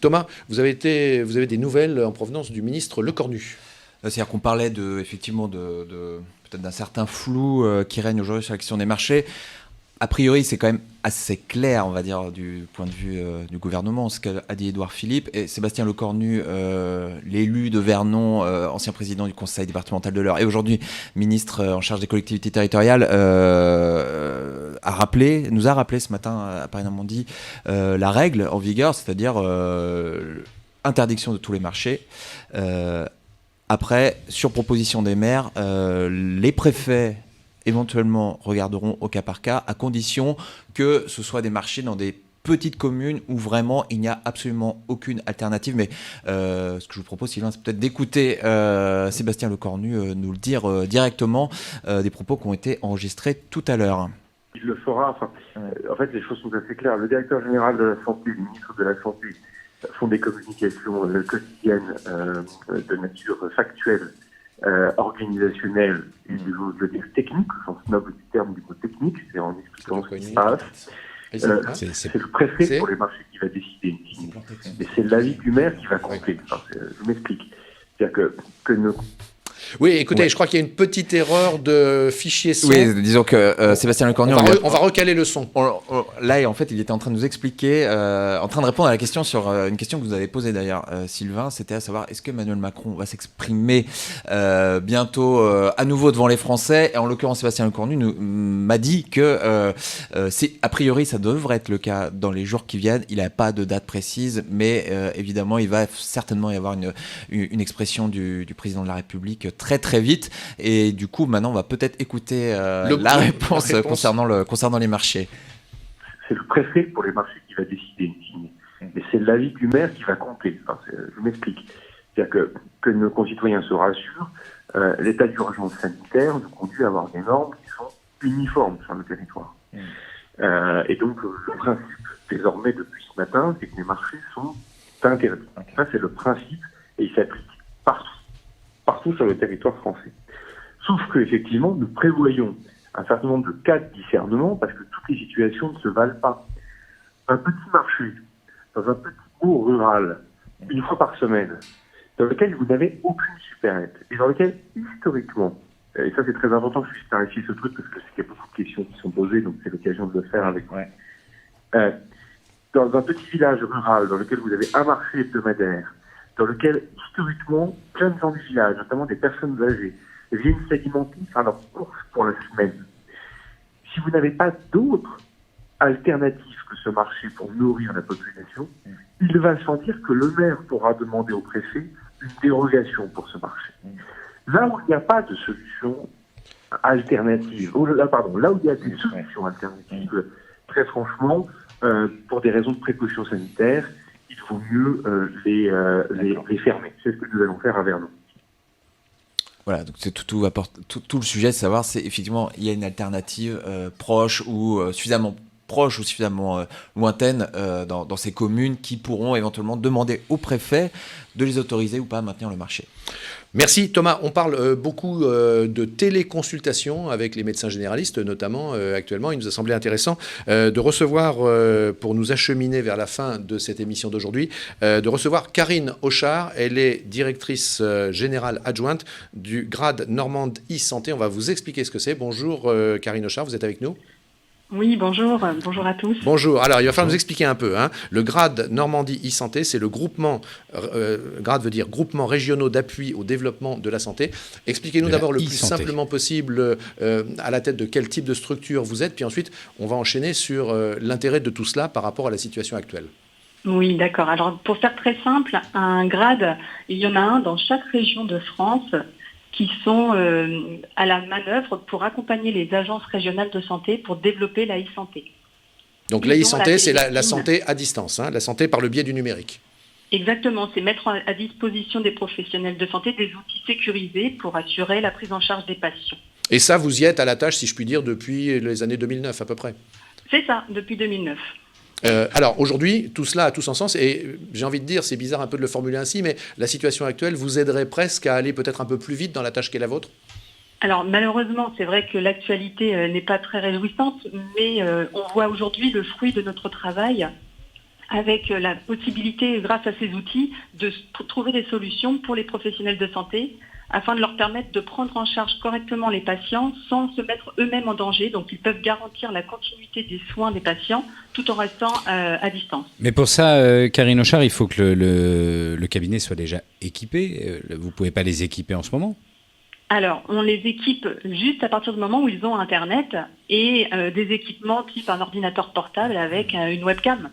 Speaker 1: Thomas, vous avez des nouvelles en provenance du ministre Lecornu.
Speaker 6: C'est-à-dire qu'on parlait effectivement peut-être d'un certain flou qui règne aujourd'hui sur la question des marchés. A priori, c'est quand même assez clair, on va dire, du point de vue du gouvernement, ce qu'a dit Édouard Philippe. Et Sébastien Lecornu, l'élu de Vernon, ancien président du conseil départemental de l'Eure et aujourd'hui ministre en charge des collectivités territoriales, nous a rappelé ce matin à Paris-Normandie la règle en vigueur, c'est-à-dire interdiction de tous les marchés. Après, sur proposition des maires, les préfets éventuellement regarderont au cas par cas, à condition que ce soit des marchés dans des petites communes où vraiment il n'y a absolument aucune alternative. Mais ce que je vous propose, Sylvain, c'est peut-être d'écouter Sébastien Lecornu nous le dire directement, des propos qui ont été enregistrés tout à l'heure.
Speaker 18: Il le fera. En fait, les choses sont assez claires. Le directeur général de la Santé, le ministre de la Santé, font des communications quotidiennes de nature factuelle, organisationnelle et je veux dire technique, au sens noble du terme du mot technique, c'est en expliquant ce qui se passe. C'est le préfet pour les marchés qui va décider. Et c'est l'avis du maire qui va compter. Je m'explique. C'est-à-dire que
Speaker 1: Oui, écoutez,
Speaker 6: Ouais.
Speaker 1: je crois qu'il y a une petite erreur de fichier son.
Speaker 6: Oui, disons que Sébastien Lecornu...
Speaker 1: On va recaler le son.
Speaker 6: Là, en fait, il était en train de nous expliquer, en train de répondre à la question sur une question que vous avez posée d'ailleurs, Sylvain, c'était à savoir, est-ce que Emmanuel Macron va s'exprimer bientôt à nouveau devant les Français? Et en l'occurrence, Sébastien Lecornu m'a dit que a priori, ça devrait être le cas dans les jours qui viennent. Il n'a pas de date précise, mais évidemment, il va certainement y avoir une expression du président de la République très très vite. Et du coup, maintenant, on va peut-être écouter la réponse concernant les marchés.
Speaker 18: C'est le préfet pour les marchés qui va décider, in fine. Et c'est l'avis du maire qui va compter. Enfin, je m'explique. C'est-à-dire que nos concitoyens se rassurent, l'état d'urgence sanitaire nous conduit à avoir des normes qui sont uniformes sur le territoire. Et donc, le principe, désormais, depuis ce matin, c'est que les marchés sont interdits. Ça, c'est le principe, et il s'applique partout sur le territoire français. Sauf qu'effectivement, nous prévoyons un certain nombre de cas de discernement, parce que toutes les situations ne se valent pas. Un petit marché, dans un petit bourg rural, une fois par semaine, dans lequel vous n'avez aucune supérette, et dans lequel, historiquement, et ça c'est très important que je puisse clarifier ce truc, parce que je sais qu'il y a beaucoup de questions qui sont posées, donc c'est l'occasion de le faire avec moi. Dans un petit village rural, dans lequel vous avez un marché hebdomadaire, dans lequel, historiquement, plein de gens du village, notamment des personnes âgées, viennent s'alimenter, faire leurs courses pour la semaine. Si vous n'avez pas d'autres alternatives que ce marché pour nourrir la population, il va sans dire que le maire pourra demander au préfet une dérogation pour ce marché. Là où il n'y a pas de solution alternative, là où il y a des solutions alternatives, très franchement, pour des raisons de précaution sanitaire, il vaut mieux les fermer. C'est ce que nous allons faire à Vernon.
Speaker 6: Voilà, donc c'est tout le sujet de savoir, c'est effectivement, il y a une alternative proche ou suffisamment proche ou suffisamment lointaine dans ces communes qui pourront éventuellement demander au préfet de les autoriser ou pas à maintenir le marché.
Speaker 1: Merci Thomas. On parle beaucoup de téléconsultation avec les médecins généralistes, notamment actuellement. Il nous a semblé intéressant de recevoir, pour nous acheminer vers la fin de cette émission d'aujourd'hui, de recevoir Karine Auchard. Elle est directrice générale adjointe du GRAD Normandie e-Santé. On va vous expliquer ce que c'est. Bonjour Karine Auchard, vous êtes avec nous ?
Speaker 19: Oui, bonjour à tous.
Speaker 1: Bonjour, alors il va falloir nous expliquer un peu. Le GRAD Normandie e-Santé, c'est le groupement, GRAD veut dire groupement régionaux d'appui au développement de la santé. Expliquez-nous d'abord le plus simplement possible à la tête de quel type de structure vous êtes, puis ensuite on va enchaîner sur l'intérêt de tout cela par rapport à la situation actuelle.
Speaker 19: Oui, d'accord. Alors pour faire très simple, un GRAD, il y en a un dans chaque région de France qui sont à la manœuvre pour accompagner les agences régionales de santé pour développer la e-santé.
Speaker 1: Donc la e-santé, c'est la santé à distance, la santé par le biais du numérique.
Speaker 19: Exactement, c'est mettre à disposition des professionnels de santé des outils sécurisés pour assurer la prise en charge des patients.
Speaker 1: Et ça, vous y êtes à la tâche, si je puis dire, depuis les années 2009 à peu près.
Speaker 19: C'est ça, depuis 2009.
Speaker 1: Alors aujourd'hui, tout cela a tout son sens et j'ai envie de dire, c'est bizarre un peu de le formuler ainsi, mais la situation actuelle vous aiderait presque à aller peut-être un peu plus vite dans la tâche qui est la vôtre ?
Speaker 19: Alors malheureusement, c'est vrai que l'actualité n'est pas très réjouissante, mais on voit aujourd'hui le fruit de notre travail avec la possibilité, grâce à ces outils, de trouver des solutions pour les professionnels de santé afin de leur permettre de prendre en charge correctement les patients sans se mettre eux-mêmes en danger. Donc ils peuvent garantir la continuité des soins des patients tout en restant à distance.
Speaker 3: Mais pour ça, Karine Auchard, il faut que le cabinet soit déjà équipé. Vous ne pouvez pas les équiper en ce moment ?
Speaker 19: Alors, on les équipe juste à partir du moment où ils ont Internet et des équipements type un ordinateur portable avec une webcam.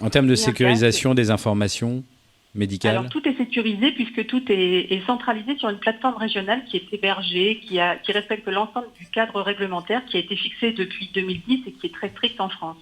Speaker 3: En termes de sécurisation des informations médicales ?
Speaker 19: Alors, tout est sécurisé puisque tout est centralisé sur une plateforme régionale qui est hébergée, qui respecte l'ensemble du cadre réglementaire qui a été fixé depuis 2010 et qui est très strict en France.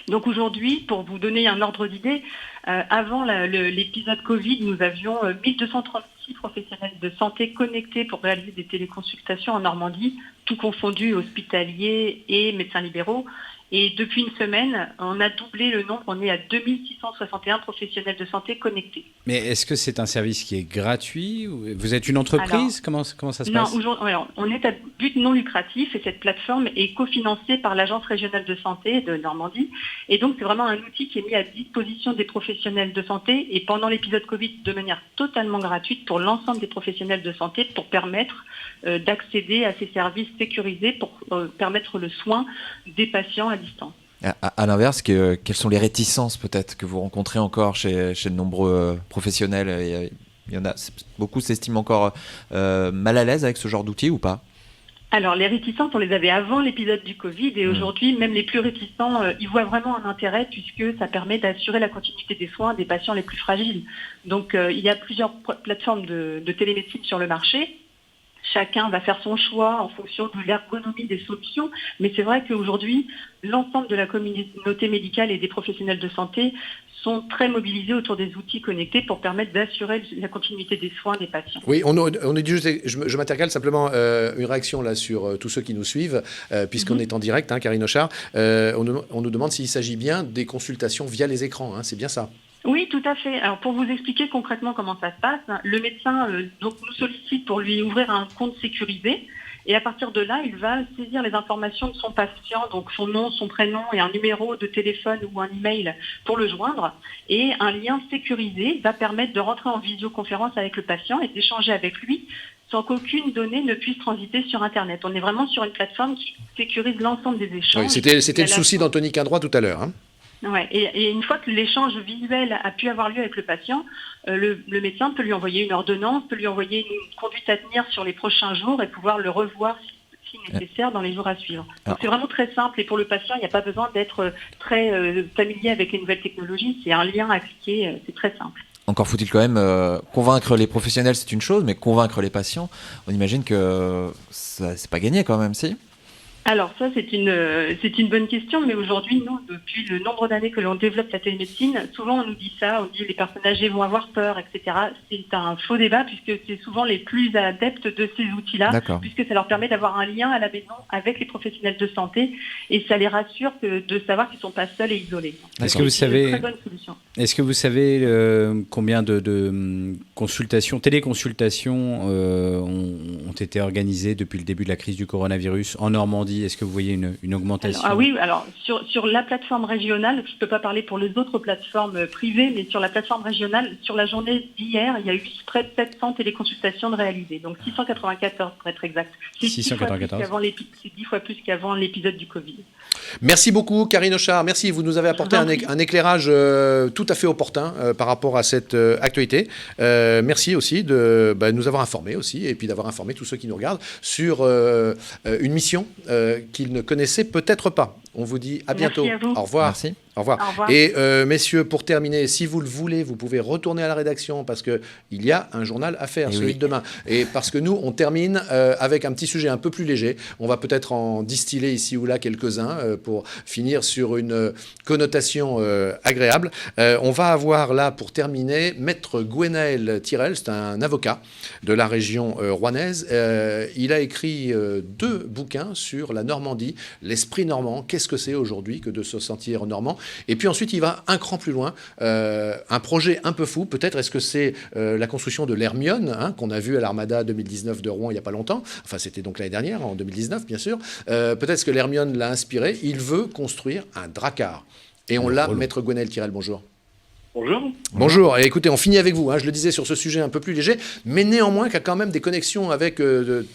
Speaker 19: Donc aujourd'hui, pour vous donner un ordre d'idée, avant l'épisode Covid, nous avions 1236 professionnels de santé connectés pour réaliser des téléconsultations en Normandie, tout confondu, hospitaliers et médecins libéraux. Et depuis une semaine, on a doublé le nombre, on est à 2661 professionnels de santé connectés.
Speaker 3: Mais est-ce que c'est un service qui est gratuit? Vous êtes une entreprise? Comment ça se passe?
Speaker 19: Non, on est à but non lucratif et cette plateforme est cofinancée par l'Agence régionale de santé de Normandie. Et donc, c'est vraiment un outil qui est mis à disposition des professionnels de santé et pendant l'épisode Covid de manière totalement gratuite pour l'ensemble des professionnels de santé pour permettre d'accéder à ces services sécurisés pour permettre le soin des patients à distance.
Speaker 6: À l'inverse, quelles sont les réticences peut-être que vous rencontrez encore chez de nombreux professionnels? Il y en a, beaucoup s'estiment encore mal à l'aise avec ce genre d'outils ou pas?
Speaker 19: Alors, les réticences, on les avait avant l'épisode du Covid et aujourd'hui, même les plus réticents, ils voient vraiment un intérêt puisque ça permet d'assurer la continuité des soins des patients les plus fragiles. Donc, il y a plusieurs plateformes de télémédecine sur le marché. Chacun va faire son choix en fonction de l'ergonomie des solutions, mais c'est vrai qu'aujourd'hui, l'ensemble de la communauté médicale et des professionnels de santé sont très mobilisés autour des outils connectés pour permettre d'assurer la continuité des soins des patients.
Speaker 1: Oui, on est juste, je m'intercale simplement une réaction là sur tous ceux qui nous suivent, puisqu'on est en direct, Karine Auchard. On nous demande s'il s'agit bien des consultations via les écrans, c'est bien ça?
Speaker 19: Oui, tout à fait. Alors, pour vous expliquer concrètement comment ça se passe, le médecin donc nous sollicite pour lui ouvrir un compte sécurisé. Et à partir de là, il va saisir les informations de son patient, donc son nom, son prénom et un numéro de téléphone ou un email pour le joindre. Et un lien sécurisé va permettre de rentrer en visioconférence avec le patient et d'échanger avec lui sans qu'aucune donnée ne puisse transiter sur Internet. On est vraiment sur une plateforme qui sécurise l'ensemble des échanges.
Speaker 1: Oui, c'était le souci d'Anthony Quindroy tout à l'heure.
Speaker 19: Ouais, et une fois que l'échange visuel a pu avoir lieu avec le patient, le médecin peut lui envoyer une ordonnance, peut lui envoyer une conduite à tenir sur les prochains jours et pouvoir le revoir si nécessaire dans les jours à suivre. Donc c'est vraiment très simple et pour le patient, il n'y a pas besoin d'être très familier avec les nouvelles technologies. C'est un lien à cliquer, c'est très simple.
Speaker 6: Encore faut-il quand même convaincre les professionnels, c'est une chose, mais convaincre les patients, on imagine que c'est pas gagné quand même, si?
Speaker 19: Alors ça, c'est une bonne question, mais aujourd'hui, nous, depuis le nombre d'années que l'on développe la télémédecine, souvent on nous dit ça, on dit les personnes âgées vont avoir peur, etc. C'est un faux débat puisque c'est souvent les plus adeptes de ces outils-là, puisque ça leur permet d'avoir un lien à la maison avec les professionnels de santé et ça les rassure de savoir qu'ils ne sont pas seuls et isolés.
Speaker 3: Est-ce que vous savez,
Speaker 19: une très bonne solution.
Speaker 3: Est-ce que vous savez combien de consultations, téléconsultations ont été organisées depuis le début de la crise du coronavirus en Normandie? Est-ce que vous voyez une augmentation?
Speaker 19: Alors sur la plateforme régionale, je ne peux pas parler pour les autres plateformes privées, mais sur la plateforme régionale, sur la journée d'hier, il y a eu près de 700 téléconsultations de réalisées, donc 694 pour être exact. C'est
Speaker 3: 694.
Speaker 19: C'est 10 fois plus qu'avant l'épisode du Covid.
Speaker 1: Merci beaucoup Karine Auchard, merci, vous nous avez apporté un éclairage tout à fait opportun par rapport à cette actualité. Merci aussi de nous avoir informés aussi, et puis d'avoir informé tous ceux qui nous regardent sur une mission qu'ils ne connaissaient peut-être pas. On vous dit à bientôt.
Speaker 19: Merci à vous.
Speaker 1: Au revoir.
Speaker 6: Merci.
Speaker 1: Au revoir.
Speaker 19: Au revoir.
Speaker 1: Et messieurs, pour terminer, si vous le voulez, vous pouvez retourner à la rédaction parce qu'il y a un journal à faire, celui de demain. Et parce que nous, on termine avec un petit sujet un peu plus léger. On va peut-être en distiller ici ou là quelques-uns pour finir sur une connotation agréable. On va avoir là, pour terminer, Maître Gwenaël Tirel, c'est un avocat de la région rouennaise. Il a écrit 2 bouquins sur la Normandie, l'esprit normand. Qu'est-ce que c'est aujourd'hui que de se sentir normand? Et puis ensuite, il va un cran plus loin, un projet un peu fou. Peut-être est-ce que c'est la construction de l'Hermione, qu'on a vu à l'Armada 2019 de Rouen il n'y a pas longtemps. Enfin, c'était donc l'année dernière, en 2019, bien sûr. Peut-être que l'Hermione l'a inspiré. Il veut construire un drakkar. Et on l'a, Maître Gwenaël Tirel, bonjour.
Speaker 20: Bonjour.
Speaker 1: Bonjour. Et écoutez, on finit avec vous. Je le disais sur ce sujet un peu plus léger, mais néanmoins qui a quand même des connexions avec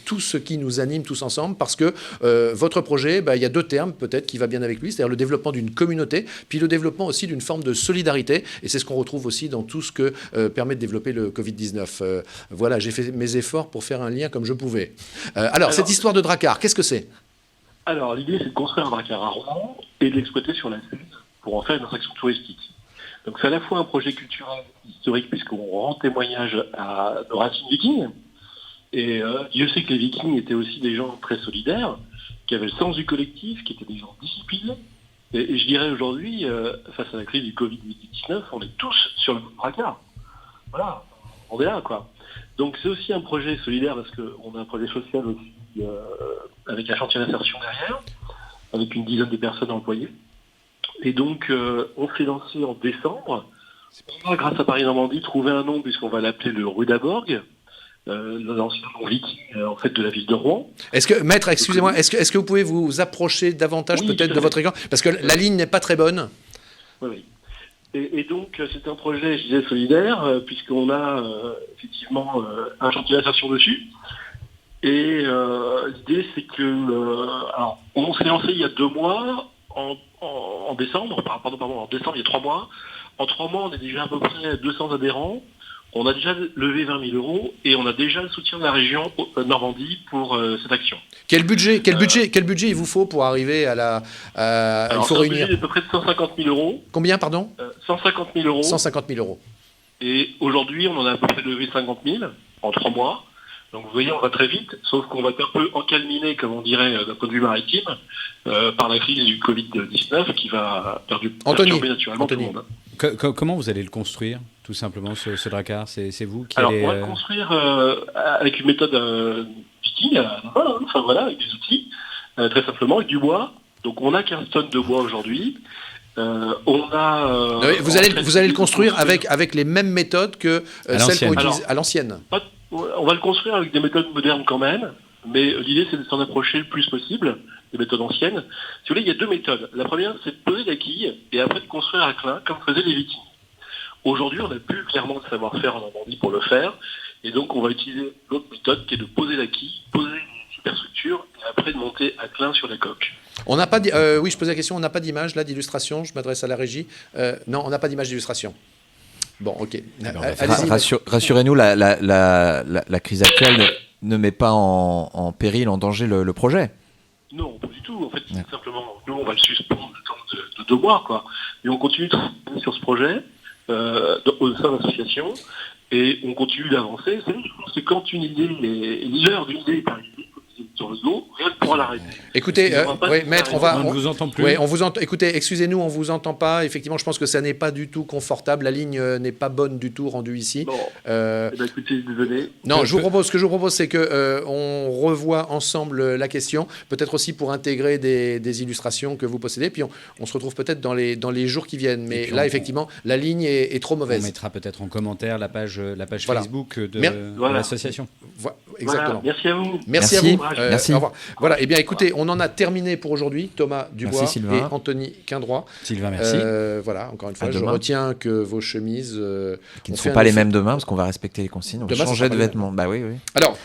Speaker 1: tout ce qui nous anime tous ensemble, parce que votre projet, il y a 2 termes peut-être qui va bien avec lui, c'est-à-dire le développement d'une communauté, puis le développement aussi d'une forme de solidarité. Et c'est ce qu'on retrouve aussi dans tout ce que permet de développer le Covid-19. Voilà, j'ai fait mes efforts pour faire un lien comme je pouvais. Alors, cette histoire de drakkar, qu'est-ce que c'est?
Speaker 20: Alors, l'idée, c'est de construire un drakkar à Rouen et de l'exploiter sur la Seine pour en faire une attraction touristique. Donc c'est à la fois un projet culturel historique puisqu'on rend témoignage à nos racines vikings. Et Dieu sait que les vikings étaient aussi des gens très solidaires, qui avaient le sens du collectif, qui étaient des gens disciplinés. Et je dirais aujourd'hui, face à la crise du Covid-19, on est tous sur le drakkar. Voilà, on est là, quoi. Donc c'est aussi un projet solidaire parce qu'on a un projet social aussi avec un chantier d'insertion derrière. avec une dizaine de personnes employées. Et donc, on s'est lancé en décembre. On a, grâce à Paris-Normandie, trouvé un nom, puisqu'on va l'appeler le Rudaborg, l'ancien nom viking en fait, de la ville de Rouen.
Speaker 1: Est-ce que, maître, excusez-moi, est-ce que vous pouvez vous approcher davantage peut-être de votre écran? Parce que la ligne n'est pas très bonne.
Speaker 20: Oui. Et donc, c'est un projet, je disais, solidaire, puisqu'on a effectivement un chantier d'insertion dessus. Et l'idée, c'est que... alors, on s'est lancé il y a 2 mois, en décembre, en décembre, il y a 3 mois. En 3 mois, on est déjà à peu près à 200 adhérents. On a déjà levé 20 000 € et on a déjà le soutien de la région Normandie pour cette action.
Speaker 1: Quel budget il vous faut pour arriver à la...
Speaker 20: alors,
Speaker 1: il faut réunir...
Speaker 20: un budget d'à peu près de 150 000 €.
Speaker 1: Combien, pardon
Speaker 20: 150 000 €.
Speaker 1: 150 000 €.
Speaker 20: Et aujourd'hui, on en a à peu près levé 50 000 en 3 mois. Donc vous voyez, on va très vite, sauf qu'on va être un peu encalminé, comme on dirait d'un point de vue maritime, par la crise du Covid-19 qui va perturber naturellement tout le monde.
Speaker 3: Comment vous allez le construire, tout simplement, ce Drakkar? C'est vous qui
Speaker 20: Alors,
Speaker 3: allez...
Speaker 20: on va le construire avec une méthode viking, enfin voilà, avec des outils, très simplement, avec du bois. Donc on a 15 tonnes de bois aujourd'hui. Vous allez le construire avec les mêmes méthodes que celles qu'on utilise à l'ancienne. On va le construire avec des méthodes modernes quand même, mais l'idée c'est de s'en approcher le plus possible des méthodes anciennes. Si vous voulez, il y a 2 méthodes. La première, c'est de poser la quille et après de construire à clin, comme faisaient les Vikings. Aujourd'hui, on n'a plus clairement de savoir-faire en Normandie pour le faire, et donc on va utiliser l'autre méthode qui est de poser la quille, poser une superstructure et après de monter à clin sur la coque.
Speaker 1: On n'a pas oui, je pose la question, on n'a pas d'image là d'illustration, je m'adresse à la régie. Non, on n'a pas d'image d'illustration. Bon, ok.
Speaker 6: Rassurez-nous, la crise actuelle ne met pas en péril, en danger le projet.
Speaker 20: Non, pas du tout. En fait, simplement, nous, on va le suspendre le temps de 2 mois, quoi. Et on continue de travailler sur ce projet au sein de l'association et on continue d'avancer. C'est quand une idée est leader d'une idée par idée, sur le dos, rien ne pourra l'arrêter.
Speaker 1: Écoutez, maître,
Speaker 3: on ne vous entend plus.
Speaker 1: Oui, écoutez, excusez-nous, on ne vous entend pas. Effectivement, je pense que ça n'est pas du tout confortable. La ligne n'est pas bonne du tout rendue ici.
Speaker 20: Bon, écoutez, désolé.
Speaker 1: Non, ce que je vous propose, c'est qu'on revoie ensemble la question, peut-être aussi pour intégrer des illustrations que vous possédez, puis on se retrouve peut-être dans les jours qui viennent. Mais là, effectivement, la ligne est trop mauvaise.
Speaker 3: On mettra peut-être en commentaire la page
Speaker 1: voilà.
Speaker 3: Facebook de l'association.
Speaker 1: Exactement.
Speaker 20: Voilà, merci à vous.
Speaker 1: Merci à vous.
Speaker 6: Merci.
Speaker 1: Au revoir. Voilà, eh bien écoutez, on en a terminé pour aujourd'hui. Thomas Dubois et Anthony Quindroy.
Speaker 3: Sylvain, merci.
Speaker 1: Voilà, encore une fois, je retiens que vos chemises...
Speaker 6: qui ne seront pas les mêmes demain, parce qu'on va respecter les consignes. On va changer de vêtements. Bah oui.
Speaker 1: Alors...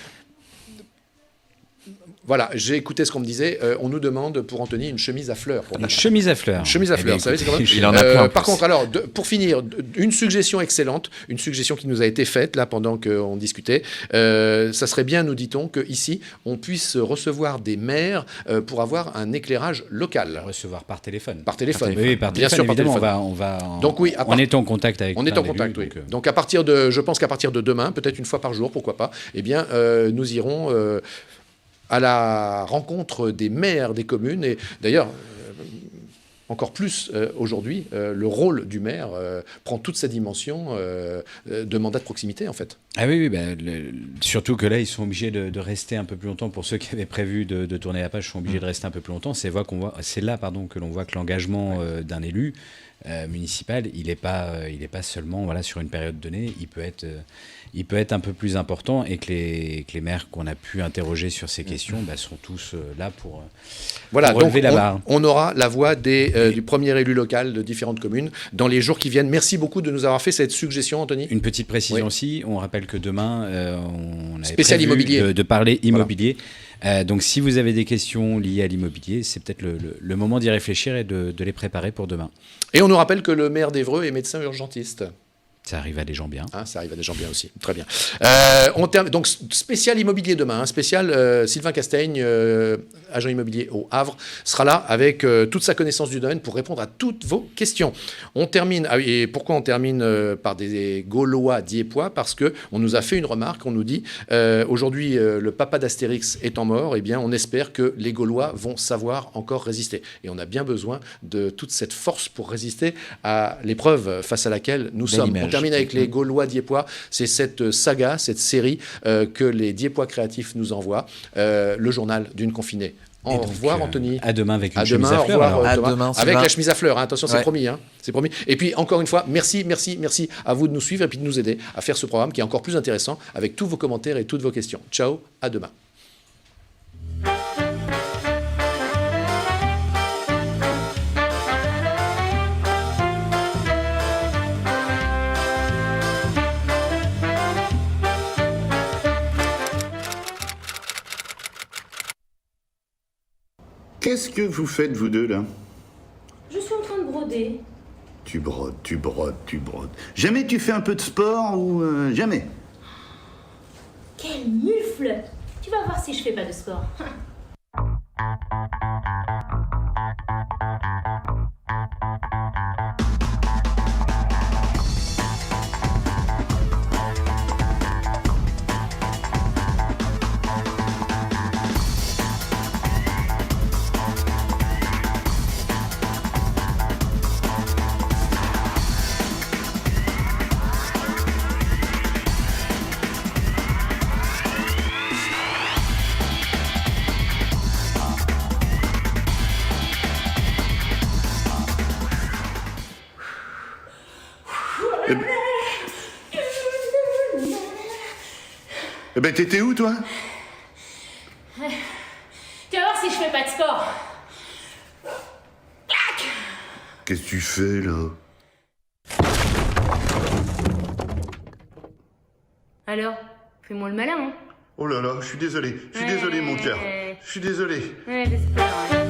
Speaker 1: Voilà, j'ai écouté ce qu'on me disait. On nous demande pour Anthony une chemise à fleurs.
Speaker 3: Une chemise à fleurs.
Speaker 1: Une chemise à fleurs, vous savez, c'est quand même...
Speaker 6: Il en a plein.
Speaker 1: Par contre, alors, pour finir, une suggestion excellente, une suggestion qui nous a été faite là pendant qu'on discutait. Ça serait bien, nous dit-on, qu'ici, on puisse recevoir des maires pour avoir un éclairage local.
Speaker 3: Recevoir par téléphone.
Speaker 1: Par téléphone.
Speaker 3: Oui, par téléphone. Bien sûr, évidemment,
Speaker 1: Donc, oui,
Speaker 3: on est en contact avec.
Speaker 1: On est en contact, oui. Donc, je pense qu'à partir de demain, peut-être une fois par jour, pourquoi pas, eh bien, nous irons à la rencontre des maires des communes. Et d'ailleurs, encore plus aujourd'hui, le rôle du maire prend toute sa dimension de mandat de proximité, en fait.
Speaker 3: Ah oui, surtout que là, ils sont obligés de rester un peu plus longtemps. Pour ceux qui avaient prévu de tourner la page, sont obligés de rester un peu plus longtemps. C'est là que l'on voit que l'engagement d'un élu municipal, il n'est pas seulement sur une période donnée, il peut être un peu plus important, et que les maires qu'on a pu interroger sur ces questions sont tous là pour relever la barre.
Speaker 1: On aura la voix du premier élu local de différentes communes dans les jours qui viennent. Merci beaucoup de nous avoir fait cette suggestion, Anthony.
Speaker 3: Une petite précision aussi, on rappelle que demain, on avait
Speaker 1: spécial
Speaker 3: prévu
Speaker 1: immobilier.
Speaker 3: de parler immobilier. Voilà. Donc si vous avez des questions liées à l'immobilier, c'est peut-être le moment d'y réfléchir et de les préparer pour demain.
Speaker 1: Et on nous rappelle que le maire d'Évreux est médecin urgentiste.
Speaker 3: Ça arrive à des gens bien.
Speaker 1: Ça arrive à des gens bien aussi. Très bien. Donc, spécial immobilier demain. Spécial Sylvain Castaigne, agent immobilier au Havre, sera là avec toute sa connaissance du domaine pour répondre à toutes vos questions. On termine. Et pourquoi on termine par des Gaulois diepois? Parce qu'on nous a fait une remarque. On nous dit aujourd'hui, le papa d'Astérix étant mort, eh bien, on espère que les Gaulois vont savoir encore résister. Et on a bien besoin de toute cette force pour résister à l'épreuve face à laquelle nous sommes. On termine avec les Gaulois diepois. C'est cette saga, cette série que les Diepois créatifs nous envoient. Le journal d'une confinée. Au revoir Anthony.
Speaker 3: À demain avec une
Speaker 1: à
Speaker 3: chemise
Speaker 1: demain,
Speaker 3: à fleurs.
Speaker 1: au revoir,
Speaker 3: alors.
Speaker 6: À
Speaker 1: Thomas.
Speaker 6: demain,
Speaker 1: Avec
Speaker 6: Sylvain.
Speaker 1: la chemise à fleurs, hein. Attention, c'est
Speaker 6: Ouais.
Speaker 1: promis, hein. C'est promis. Et puis encore une fois, merci à vous de nous suivre et puis de nous aider à faire ce programme qui est encore plus intéressant avec tous vos commentaires et toutes vos questions. Ciao, à demain.
Speaker 21: Qu'est-ce que vous faites, vous deux, là?
Speaker 22: Je suis en train de broder.
Speaker 21: Tu brodes, tu brodes, tu brodes. Jamais tu fais un peu de sport ou jamais?
Speaker 22: Quel mufle! Tu vas voir si je fais pas de sport.
Speaker 21: Eh ben, t'étais où, toi?
Speaker 22: Tu vas voir si je fais pas de sport.
Speaker 21: Qu'est-ce que tu fais, là?
Speaker 22: Alors, fais-moi le malin, hein.
Speaker 21: Oh là là, je suis désolé. Je suis désolé, mon cœur. Je suis désolé.
Speaker 22: Ouais, j'espère, ouais.